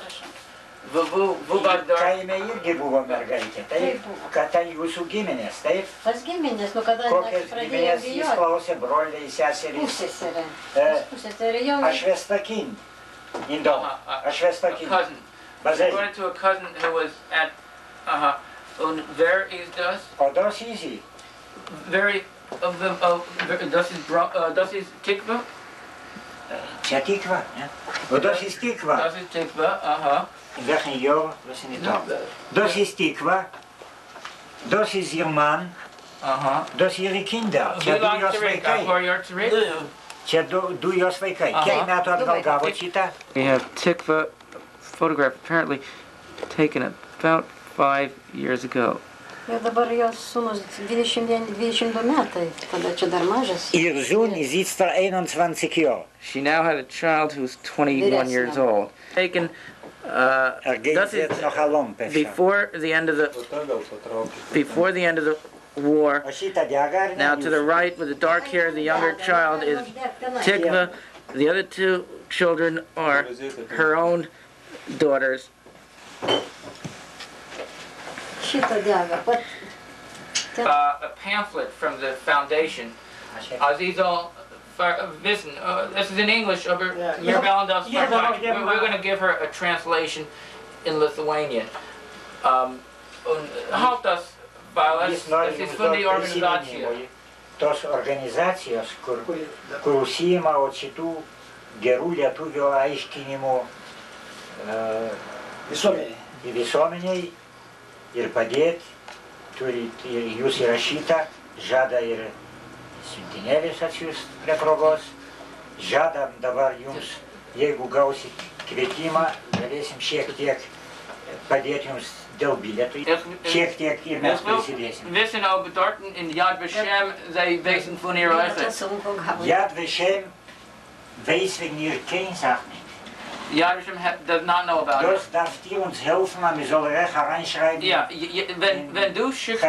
Wo war dort? Kaime irgi buvo mergaitė, taip? Kad tai jūsų giminės, taip? Tas giminės, nu kada Kokias pradėjo giminės jis bijoti. klausė, broliai, seserys? Pusseserė. Pusseserė jau... Ashvestakin. Indo. Ashvestakin. A cousin. Bazai. According to a cousin who was at... Und wer ist das? O das easy. Very... Das ist Tikva? Čia Tikva, ne? O das ist Tikva. Das ist Tikva, In welchen Jahr? Was sind die da? Das ist Tikva. Das ist ihr Mann. Das ihre Kinder. Čia du jos vaikai. Čia du jos vaikai. Kiek metų atgal gavo šitą? We have Tikva photograph apparently taken about 5 years ago. Ir dabar jos sūnus 22 metai, kada čia dar mažas. Ihr Sohn ist jetzt 21 Jahre. She now had a child who's 21 years old. Taken That is before the end of the war. Now to the right with the dark hair, the younger child is Tikva. The other two children are her own daughters. A pamphlet from the foundation. Azizal Wissen. This is in English. We're going to give her a translation in Lithuanian. Halt das, weil es ist von der Organisation. Tos organizacijos, kur užsiima šitų gerų lietuvių aiškinimų visuomeniai ir padėti, turi jūs įrašyta, žada ir siuntinėlis atsiųst prie progos, žadam dabar jums, jeigu gausit kvietimą, galėsim šiek tiek padėti jums dėl bilietų, šiek tiek ir mes prisidėsim. Wissen auch dort in Yad Vashem, sie wissen von ihrer Eiche. Yad Vashem weiß wegen ihr kein Sach nicht. Yad Vashem does not know about it. Das darfst ihr uns helfen, wir sollen recht hereinschreiben. Ja, wenn du schickst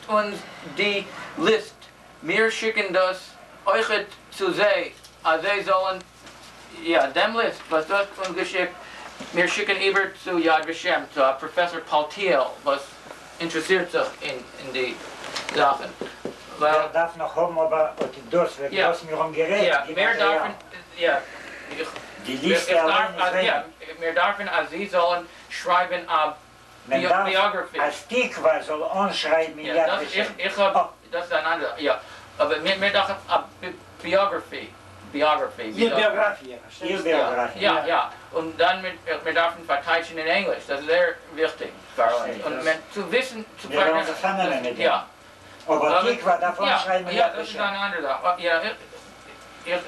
uns die List, wir schicken das euch zu sie, sie sollen, ja, dem List, was das uns geschickt, wir schicken über zu Yad Vashem, zu Professor Paltiel, was interessiert sich in die Sachen. Weil darf noch haben, aber das wird das mir umgerät. Ja, wir dürfen, ja, die Liste allein ist weg. Ja, wir dürfen, sie sollen schreiben ab Biography. Als Tikva soll anschreiben in Yad Vashem. Das ist ein anderer, ja. Aber wir dürfen ab Biography. Ihr Biografie. Ja. Und dann wir dürfen verteidigen in Englisch. Das ist sehr wichtig für uns. Und zu wissen, zu können. Ja. Aber Tikva darf anschreiben in Yad Ja, das ist Vashem. ein anderer. Ja,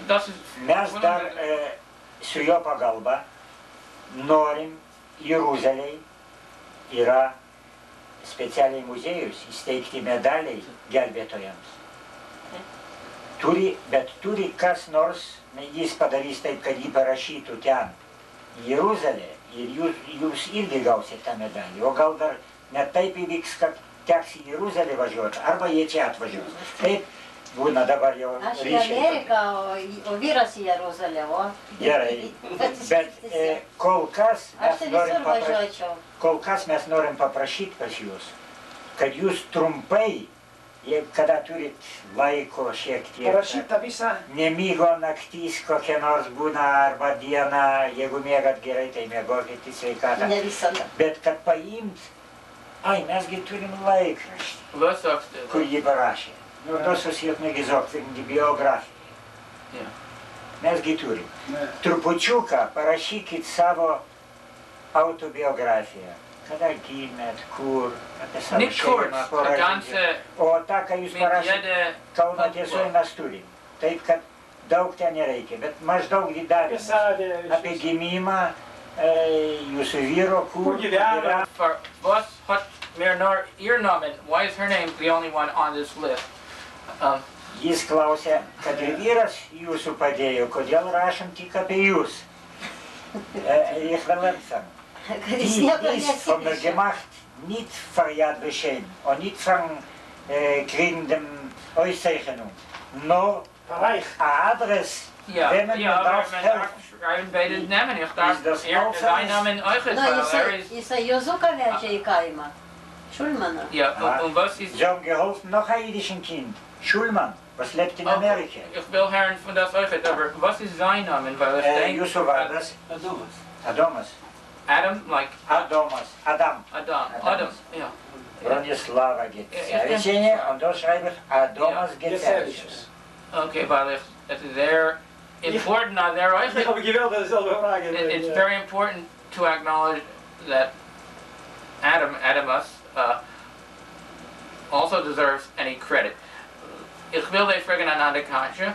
das ist... Mes dar su jo pagalba norim Jeruzalėj yra specialiai muziejus įsteigti medaliai gelbėtojams. Bet turi kas nors, jis padarys taip, kad jį parašytų ten Jeruzalė ir jūs irgi gausit tą medalį. O gal dar net taip įvyks, kad teks į Jeruzalę važiuoti, arba jie čia atvažiuos. Taip būna dabar jau ryšiai. Aš į Ameriką, o vyras į Jeruzalę, o? Gerai, bet kol kas mes norim paprašyti pas jūs, kad jūs trumpai, kada turit laiko šiek tiek, nemygo naktys kokia nors būna arba diena, jeigu mėgat gerai, tai mėgokit į sveikatą. Ne visada. Bet kad paimt Ai, mesgi turim laikraštį, Was sagst du? kur jį parašė. Nu, das was hier mir gesagt, wegen die Biografie. Ja. Mesgi turim. Trupučiuką parašykit savo autobiografiją. Kada gimėt, kur, apie savo Nicht kurz, šeimą, das poražydžią. ganze O tą, ką jūs mit parašėte, jeder Kauno tiesoje mes turim. Taip, kad daug ten nereikia, bet maždaug įdavimas apie gimimą, jūsų vyro, kur gyvena. For was hat mir nur ihr Namen? Why is her name the only one on this list? Jis klausė, kad ir vyras jūsų padėjo, kodėl rašom tik apie jūs. Ich will langsam. Die ist von mir gemacht, nicht für Yad Vashem und nicht von kriegenden Auszeichnung. Nur ein Adress, Ja, wenn man ja, mir darf aber man helfen. darf schreiben beide Namen. Ich darf das sein Namen euch ist, Na, weil jisai Jozuką vežė į kaimą. Schulmaną. Ja, und was ist... Sie haben geholfen noch ein jüdischen Kind, Schulmann, was lebt in Amerika. Ich will hören von das euch, aber was ist sein Name? Weil ich denke... Yusuf Adas. Adomas. Adam, like... Adam. Adam, ja. Bronislava Getsevicene und da schreibe ich Adomas Getsevicius. Okay, weil it's very important now there. It's very important to acknowledge that Adamus, also deserves any credit. Ich will die fragen an andere Kantje.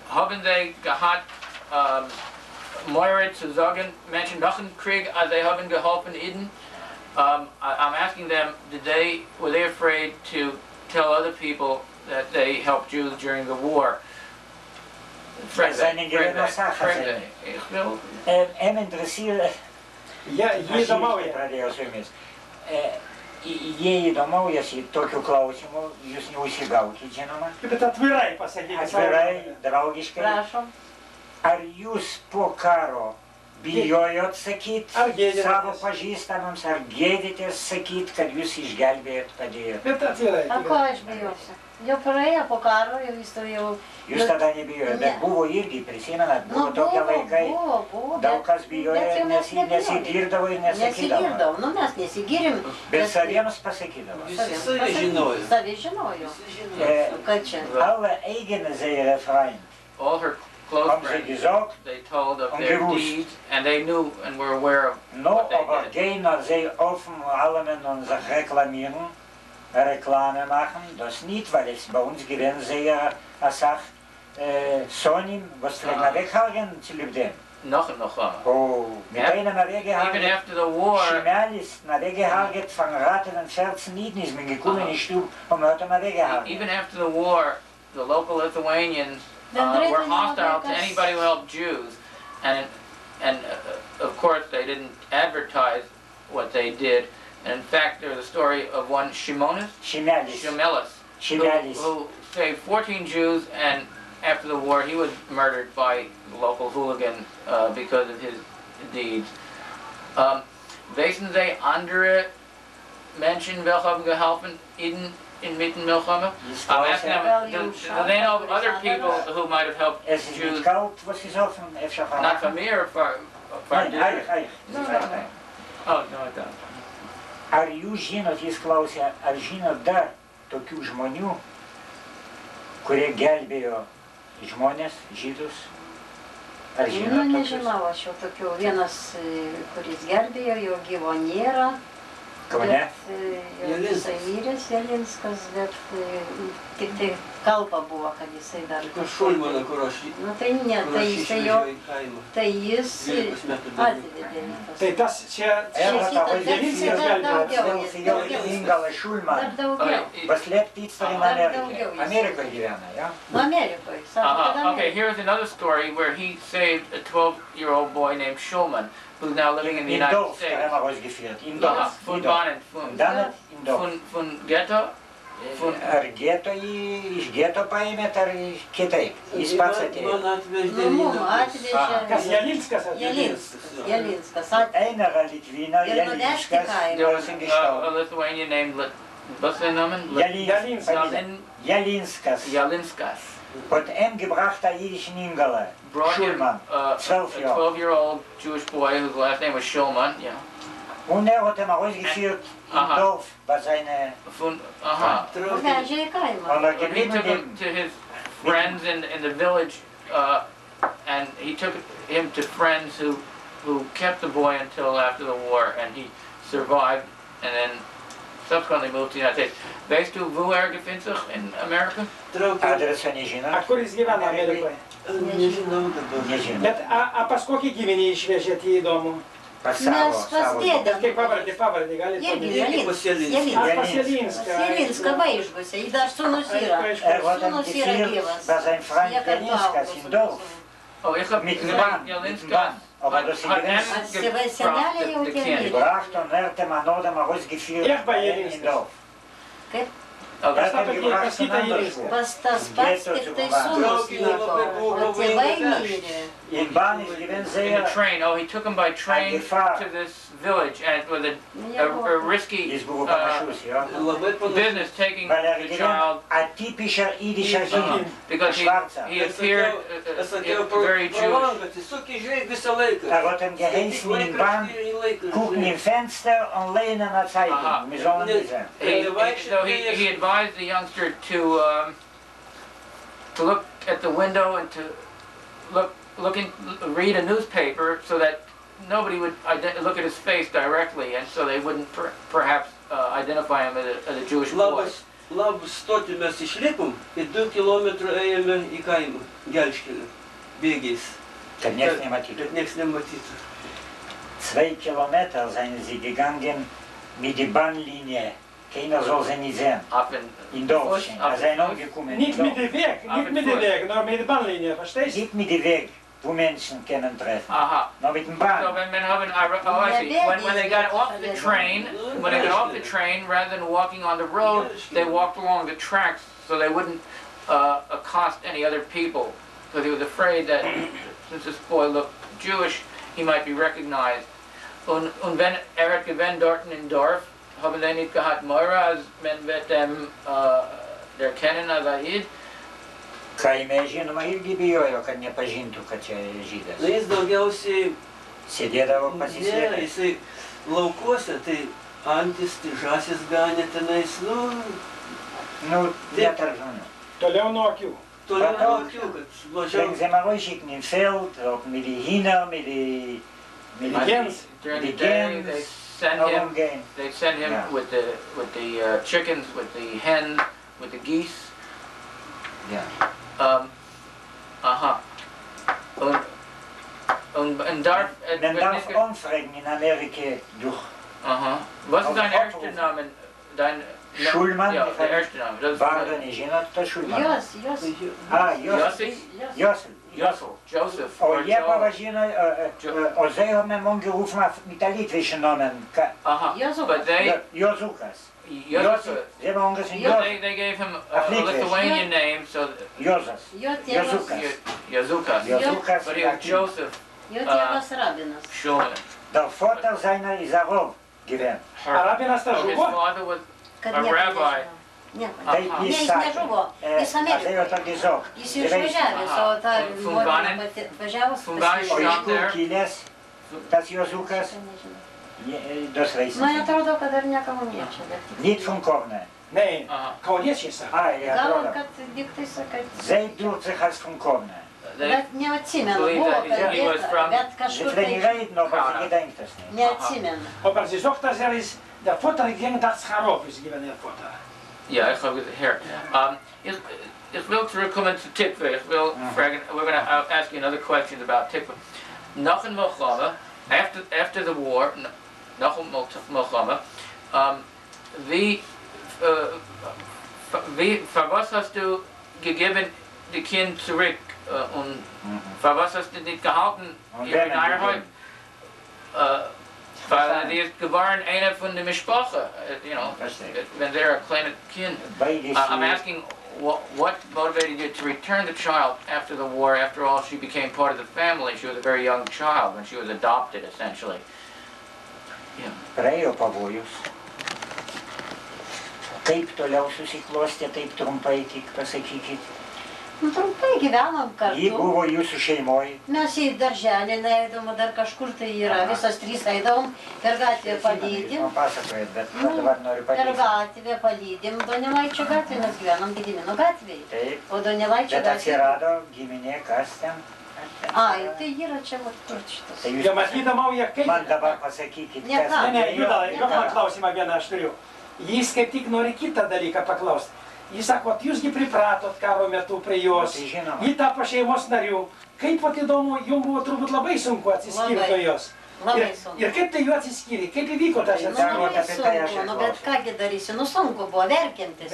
Haben Sie gehabt, Moira zu sagen, Menschen nach dem Krieg, als sie haben geholfen Eden? I'm asking them, were they afraid to tell other people that they helped Jews during the war? Seine gewinner Sache. Interessiert. Pradėjau su jumis. Jei įdomaujasi tokių klausimų, jūs neužsigaukit, žinoma. Bet atvirai pasakykite. Atvirai, draugiškai. Prašom. Ar jūs po karo bijojot sakyt savo pažįstamams, ar gėditės sakyt, kad jūs išgelbėjot, padėjot? Bet atvirai. A ko aš bijosiu? Jau praėjo po karo, jau įstojau. Jūs tada nebijojot, bet buvo irgi, prisimenat, buvo tokie laikai, daug kas bijojo, nesigirdavo ir nesakydavo. Nesigirdavo, nu mes nesigirim. Bet saviems pasakydavo. Savi žinojo. Kad čia? Alle eigene seine Freund. All her close friends, they told of their deeds, and they knew and were aware of what they aber did. gehen sie offen allem und sich reklamieren, Reklame machen, das nicht, weil es bei uns gewesen sehr, sagt, Sonim, was vielleicht weghagen zu dem. Noch. Oh, mit einem weggehagen. Even after the war, Schmerz, weggehagen von Raten und Scherzen nicht, ist mir gekommen in die Stube und hat weggehagen. even after the war, the local Lithuanians were hostile to anybody who helped Jews, and of course they didn't advertise what they did. And in fact, there's a story of one Shimelis, who saved 14 Jews, and after the war he was murdered by local hooligans because of his deeds. Wissen Sie andere Menschen, welche haben geholfen inmitten Milchama? I'm asking them, do they know of other people who might have helped Jews? Not for me or for No. Oh, no, I don't. Ar jūs žinot, jis klausė, ar žinot dar tokių žmonių, kurie gelbėjo žmonės, žydus? Ar žinot tokius? Nu, nežinau, aš jau tokių. Vienas, kuris gelbėjo, jo gyvo nėra. Kaune? Jisai miręs, Jelinskas, bet tik tai kalba buvo, kad jisai dar... Šulmaną, kur aš... Nu, tai ne, tai jisai jo... Tai jis atvedė. Tai tas čia... Jelinskas dar daugiau. Ingala Šulman. Dar daugiau. Paslėpti įstarim Amerikai. Amerikoje gyvena, ja? Amerikoje. Okay, here's another story where he saved a 12-year-old boy named Schulman, who's now living in the United States. Von Ghetto? Ar geto iš geto paėmėt, ar kitaip? Jis pats atėjo. Atvežė. Kas Jelinskas atėjo? Jelinskas. Einer Litvina, Jelinskas. There was a Lithuanian named what's their name? Jelinskas. Und gebracht der jüdischen Ingala, Brought him Schulman, a 12 Jahre. 12-year-old Jewish boy whose last name was Shulman, yeah. Und hat ihm ausgeführt im Dorf bei seiner... Vežė į kaimą. When he took him to his friends in the village, and he took him to friends who kept the boy until after the war, and he survived, and then subsequently moved to the United States. Weißt du, wo gefindt sich in America? Adresa nežinau. A kur jis gyvena Amerikoje? Nežinau. Bet a pas kokį giminį išvežėt į įdomų? Pas savo. Bet kaip pavardė, galite paminėti? Pasielinska Vaižgose, jį dar sūnus yra. Sūnus yra gyvas. Bei seinem Freund Jelinskas im Dorf. Mit dem Mann. Aber das ist Senelė jau tėvė. gebracht und hat ihm anodem ausgeführt im Dorf. Kaip? Pas tas pats tik tai sūnus liko, o tėvai mirė. In Bahn ist gewesen sehr... In the train. Oh, he took him by train to this village and with a risky business taking the child. Ein typischer idischer Kind. Because he appeared very Jewish. Hat ihm geheißen in Bahn, gucken im Fenster und lehnen eine Zeitung. Wir sollen nicht sehen. So he advised the youngster to look at the window and to read a newspaper so that nobody would look at his face directly, and so they wouldn't perhaps identify him as a Jewish boy. Labas stoti mes išlipom ir 2 kilometrų ėjome į kaimą, gelžkelį, bėgiais. Kad nichts nematytų. Kad nichts nematytų. 2 Kilometer seien sie gegangen mit der Bahnlinie. Keiner soll sie nicht sehen. In Dorfchen. Also gekommen. Nicht mit dem Weg, nur mit der Bahnlinie, verstehst du? Nicht mit dem Weg, wo Menschen können treffen. Nur mit dem Bahn. So when they got off the train, rather than walking on the road, they walked along the tracks so they wouldn't accost any other people, because he was afraid that since this boy looked Jewish, he might be recognized. Und wenn hat gewinnt dort in Dorf, haben die nicht gehabt Moira, als man wird dem erkennen als Aid? Kaime žinoma irgi bijojo, kad nepažintų, kad čia žydas. Na jis daugiausiai... Sėdėdavo pasislėpę. Ne, jisai laukuose, tai antis, tai žąsis ganė tenais, ne tarp žmonių. Toliau nuo akių. Toliau nuo akių, kad mažiau... Zemmerräuschig im Feld, mit den Hühnern, mit den Gänsen. During the day, they send him with the chickens, with the hens, with the geese. Yeah. Und darf... Man darf umfragen in Amerika durch... Was ist dein erster Name? Schulmann? Ja, der erste Name. War da nicht der Schulmann? Josef. Ah, Josef. O ja poważnie, Ozeo mam gerufen mit der litwischen Namen. Jozukas. They gave him a Lithuanian name, so... Jozukas. But he was Joseph Schulman. Der Vater seiner ist Arab gewesen. Rabinas tas His žuvo? father was a rabbi. Taip jis sakė. Jis išvažiavęs, o ta motina važiavus O iš kur kilęs tas Jozukas? Das weiß ich Man nicht. atrodo, kad dar ne kauniečiai. Nicht von Korne. Ne, kauniečiai sako. Gal, kad diktai sakai. Zij doet zich als von Korne. Bet neatsimenu, buvo kalbėta, bet kažkur tai neatsimenu. Op als je zocht, dan zei is de foto, ik denk dat Scharov is gegeven in foto. Ja, ik ga hier. Ik wil terugkomen to Tikva. We're going to ask you another question about Tikva. Nach een Milchama, after the war, nach een Milchama, für was hast du gegeben die Kind zurück und für was hast du nicht gehalten in Eierheim? Weil die ist geworden einer von der Mischpache, you know, when they're a kleines Kind. I'm asking, what motivated you to return the child after the war? After all, she became part of the family. She was a very young child when she was adopted, essentially. Praėjo pavojus. Kaip toliau susiklostė, taip trumpai tik pasakykit. Trumpai gyvenom Ji kartu. buvo jūsų šeimoje. Mes į darželį neįdom, dar kažkur tai yra. Visas trys eidom, per gatvę palydim. Man pasakojat, bet dabar noriu Per padėti. gatvę palydim Donelaičio gatvę, mes gyvenom Gedimino gatvėje. Taip. O Donelaičio Bet gatvėje... atsirado giminė, kas ten? Ai, tai yra čia vat kur šitas. Tai Ja matydama, kaip... man dabar pasakykit, Ne, kas... Ne, Juda, Ne, duok man ne. klausimą vieną aš turiu. Jis kaip tik nori kitą dalyką paklausti. Jis sako, jūsgi pripratot karo metu prie jos. Tai žinoma. Ji tapo šeimos nariu. Kaip pat įdomu, jums buvo turbūt labai sunku atsiskirti nuo jos. Labai sunku. Ir kaip tai jų atsiskyrė? Kaip įvyko tas Nu, atskirimas? labai sunku, nu bet kągi darysi, nu sunku buvo, verkiantis.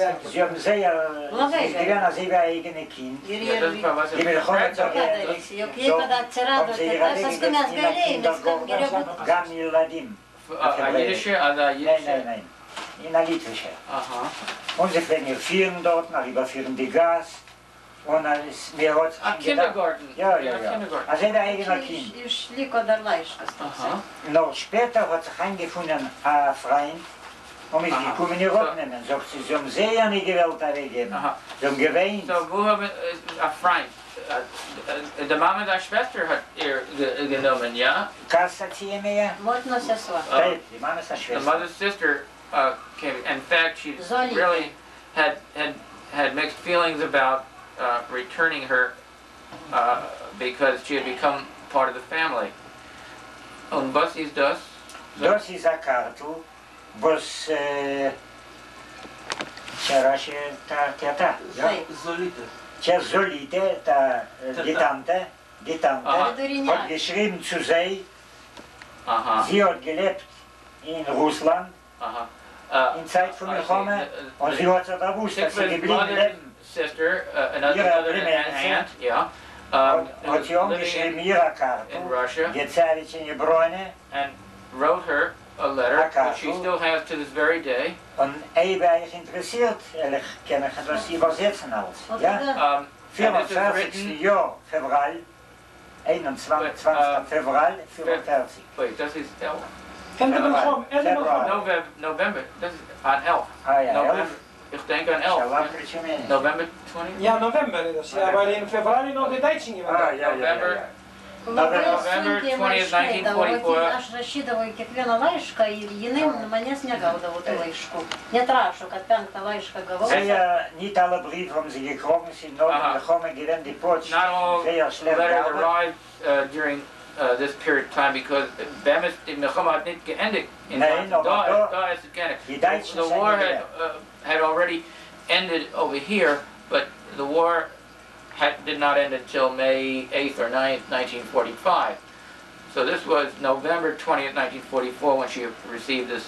Labai gyvena zyvia eigene kind. Ir Ji vill ha ett ką darysi, juk jei kada atsirado, tai tas, paskui mes gailėjomės, kad geriau būtų. גם ילדים. היידישה, אז Nein, היידישה. nein, nein. In der Litwische. Aha. Und sie fliegen führen dort, nach überführen die Gas. Und mir hat Kindergarten. Ja, ja, Ja, ja. Kindergarten. Also jeder eigener Kind. Išliko dar laiškas toks. Aha. Noch später hat sich eingefunden ein Freund, und mich Aha. gekommen in Rottnehmen. Sagt sie, sie haben sehr nicht gewählt weggeben. Aha. Sie haben geweint. So, wo haben ein Freund? Die Mama deiner Schwester hat ihr genommen, ja? Kas atsiėmė ją? Motinos sesuo. Taip, die Mama ist The Schwester. mother's sister came. In fact, she Zoli. really had mixed feelings about returning her because she had become part of the family. Und was ist das? Das ist ein Kartel, was čia rašė ta teta. Ja? Zolite. Čia Zolite, ta die Tante, Aha. hat geschrieben zu sie, Aha. sie hat gelebt in Russland, Aha. in Zeit von I see. Milchome, und sie hat sich gewusst, dass sie Siegfried's geblieben mother lebt. and sister, another Ihre mother and Primäre aunt, yeah. who Hat was sie living umgeschrieben ihre Karte, in Russia die Zärliche Bräune, and wrote her a letter, which she still has to this very day. und ich war eigentlich interessiert, ehrlich, kann ich das übersetzen alles. Ja? And this is 44. written. Jahr, Februar, 21. Februar, 44. Wait, das ist elf. November. Das ist an elf. Ah ja, November. 11. Ich denke an elf. November 20. Ja, November ist das. Ja, weil in Februar noch die Deutschen Ah, gewann. ja, ja, ja. November. Labai November sunkiai 20th, laiškai eidavo, 1944. aš rašydavau į kiekvieną laišką ir jinai manęs negaudavo tų laiškų. Net rašo, kad 5. laišką gavau. Sehr, nicht alle Briefe haben sie gekommen, sind noch Aha. gekommen, gewesen die Post. Not all Sehr schlimm letters gearbeitet. arrived during this period of time because Bemis in Milchama hat nicht geendet. Nein, aber Da ist es geendet. die Deutschen The sind war nicht had already ended over here, but the war did not end until May 8th or 9th, 1945. So this was November 20th, 1944 when she received this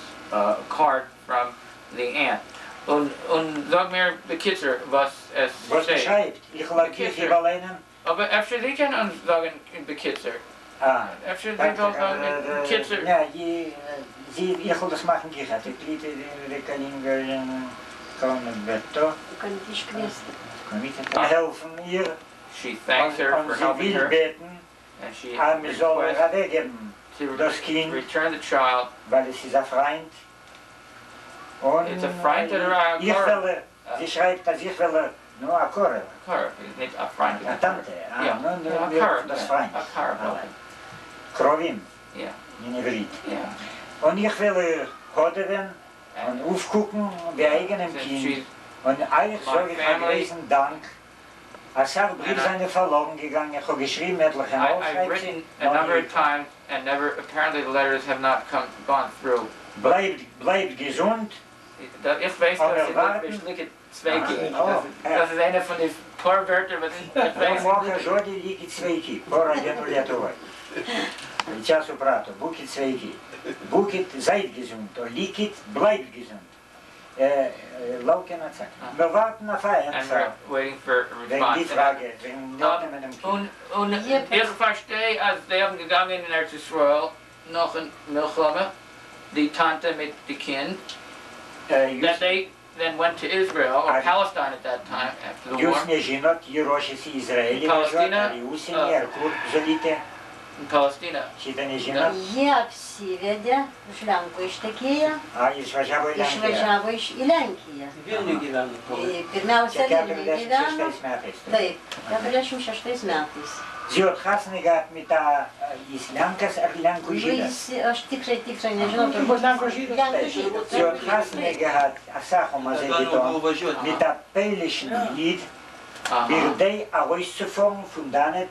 card from the aunt. Und sag mir bekitzer, was es Was steht. schreibt? Ich lag hier Bekitzer. überlehnen. Aber efter Sie können uns sagen bekitzer. Ah. Efter Sie können sagen bekitzer. Ja, ich will das machen gehabt. Ich liebe die Kalingerin kommen Betto. Kann ich iškviesti. Helfen ihr. She thanks her Und for sie helping will her, beten, and she wir sollen requests weggeben, to das Kind, return the child. weil es ist ein Freund. Und It's a Freund oder ein ich Korb? will, sie schreibt, dass ich will, nur ein Korb. Korb, nicht a Freund. Eine Tante, Ja, nur a wir Korb, das ja, Freund. a Korb, Krovim, ja. in Ivrit. Ja. Und ich will hoderen und aufgucken bei eigenem Since Kind. she's Und eigentlich my sage ich family. riesen Dank. Als Brief sind verloren gegangen, ich habe geschrieben, etliche I've written a number of times and apparently the letters have not gone through. Bleibt gesund. Ich weiß, Aber dass warten. ich nicht Zweiki. Oh, Das ist eine von den paar Wörtern, was ich weiß. Moka žodį likit sveiki, porą dienų Lietuvoje. Čia suprato, būkit sveiki, būkit seid gesund, o likit, bleibt gesund. Laukiam atsakymą. Wir warten auf einen And we're waiting for a wegen die response. Frage, wegen notnehmen Kind. Und ich verstehe, als sie haben gegangen in Eretz Israel, noch in Milchama, die Tante mit dem Kind, that they then went to Israel, or Palestine at that time, after the war. Jūs nežinot, jį ruošiasi Izraelį važiuoti, ar į užsienį, ar kur žalite. in Palestina. Šitą nežinot? Jie apsivedė, už Lenkų ištekėjo, Išvažiavo į Lenkiją. išvažiavo į Lenkiją. Vilniuje gyveno. Pirmiausia, Čia Vilniuje gyveno. 46 metais. Taip, 46 metais. Sie hat Hasne gehabt mit der, jis Lenkas ar Lenkų žydas? Aš tikrai nežinau, turbūt Lenkų žydas. Lenkų žydas. Sie hat Hasne gehabt, sakoma, mit der polnischen Lied, Birdei auszufahren von Danet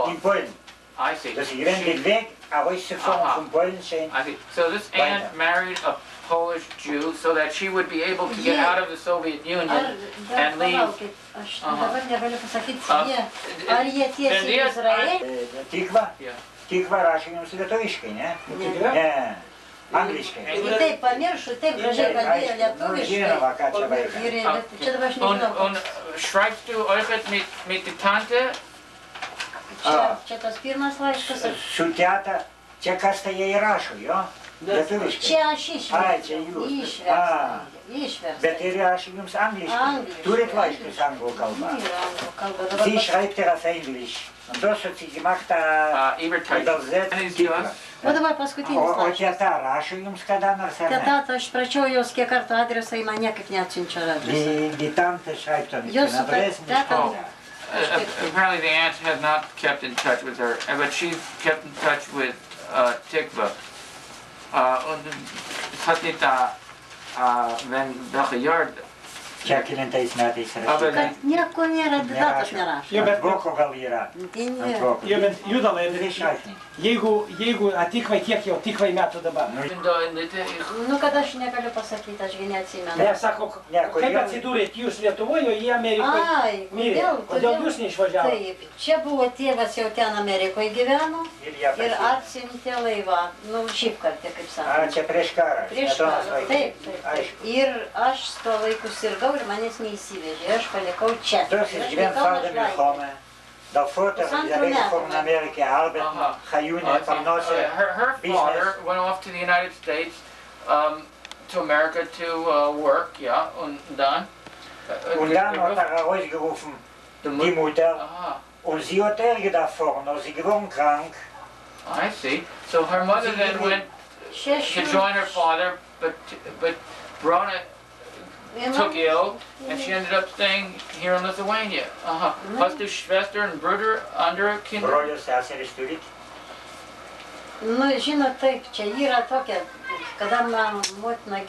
in Polen. I see. Das ist den Weg auszufahren von Polen sein. I see. So this aunt married a Polish Jew so that she would be able to get out of the Soviet Union and leave. Aš dabar negaliu pasakyti, ar jie tiesiai į Izraelį? Tikva rašė jums lietuviškai, ne? Ne. Angliškai. Taip pamiršau, taip gražiai kalbėjo lietuviškai. Žinoma, ką čia vaikas. Čia dabar aš nežinau. Und schreibst du euch mit der Tante? Čia tas pirmas laiškas. Su teta, čia kas tai jie įrašo, jo? Lietuviškai. Čia aš išverčiau. Ai, čia jūs. Išverčiau. Bet ir rašo jums angliškai. Turit laiškus anglų kalbą. Sie schreibt auf Englisch. Und das hat sie gemacht, übersetzt. O dabar paskutinis O laiškas. teta rašo jums kada nors ar ne? Teta, aš prašiau jos kiek kartų adresą, į mane niekaip neatsiunčia adresą. Die Tante schreibt dann Jos den Adress nicht. Apparently the aunt has not kept in touch with her, but she kept in touch with Tikva. Und hat nicht wenn welche Jahr. Čia kelintais metais rašyta. Kad nieko nėra, datos nerašo. Ant voko gal yra. Ant voko. Judalai, jeigu atikvai, kiek jau tikvai metų dabar? Nu, kad aš negaliu pasakyti, ašgi neatsimenu. Ne, sako, kaip atsidūrėt jūs Lietuvoje, jie Amerikoje Ai, mirė? Kodėl jūs neišvažiavote? Taip, čia buvo tėvas jau ten Amerikoje gyveno ir atsiuntė laivą, nu, šiaip kartą, kaip sako. Čia prieš karą. Prieš karą, taip. Ir aš tuo laiku sirgau ir manęs neįsivežė, aš palikau čia. Das ist Grandfather Milchome. Der Vater ist weg von Amerika, arbeiten, Chayune, Parnasse, Her father went off to the United States, to America to work, ja, und dann? Und dann hat rausgerufen, die Mutter, und sie hat gedacht vorne, sie geworden krank. I see. So her mother then went to join her father, but Brona took ill, and she ended up staying here in Lithuania. Hast du Schwester und Bruder, andere Kinder? Brolius, seseris turit? Nu, žinot, taip, čia yra tokia, kada man motina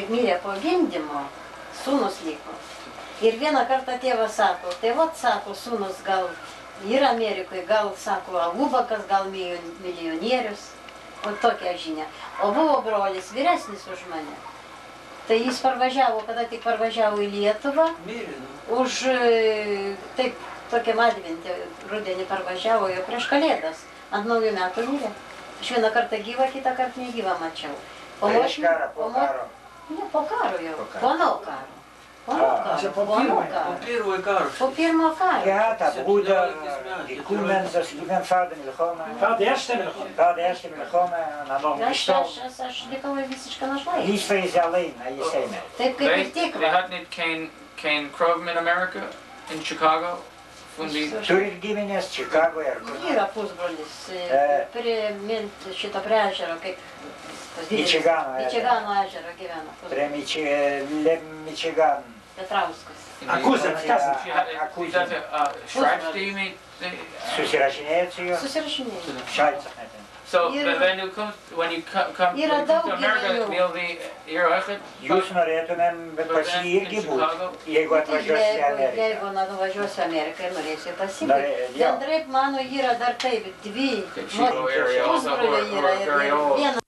mirė po gimdymo, sūnus liko. Ir vieną kartą tėvas sako, tai vat, sako, sūnus gal yra Amerikoje, gal, sako, alubakas, gal milijonierius, o tokia žinia. O buvo brolis vyresnis už mane. Tai jis parvažiavo, kada tik parvažiavo į Lietuvą, už, taip, tokiam adventį rudenį parvažiavo jau prieš Kalėdas. Ant naujų metų mirė. Aš vieną kartą gyvą, kitą kartą negyvą mačiau. Prieš karą, po karo? Ne, po karo jau. Po nuo karo. Po pirmo karo. Po pirmo karo. Ja, der Bruder, die Kuhnen, das ist Grandfather Milchome. War der erste Milchome. War der erste Milchome, und dann noch gestorben. Aš likau visiškai našlaitė. Nicht für sie allein, jis eina. Taip kaip ir They tikra. had nicht kein Krogman in America, in Chicago? Turit giminės Čikagoje ar kur? Yra pusbrolis, prie šito prie ežero, kaip... Mičigano ežero gyvena. Prie Mičigan. Petrauskas. Akuzenas, kas? Schreibst du mit? Susirašinėjat su juo? Susirašinėjau. Šalcas net. So when you come to America, will be here? Jūs norėtumėm pas jį irgi būti, jeigu atvažiuosi į Ameriką. Jeigu nuvažiuosiu į Ameriką ir norėsiu pasilikti. Bendrai mano yra dar taip, dvi pusbroliai yra ir viena.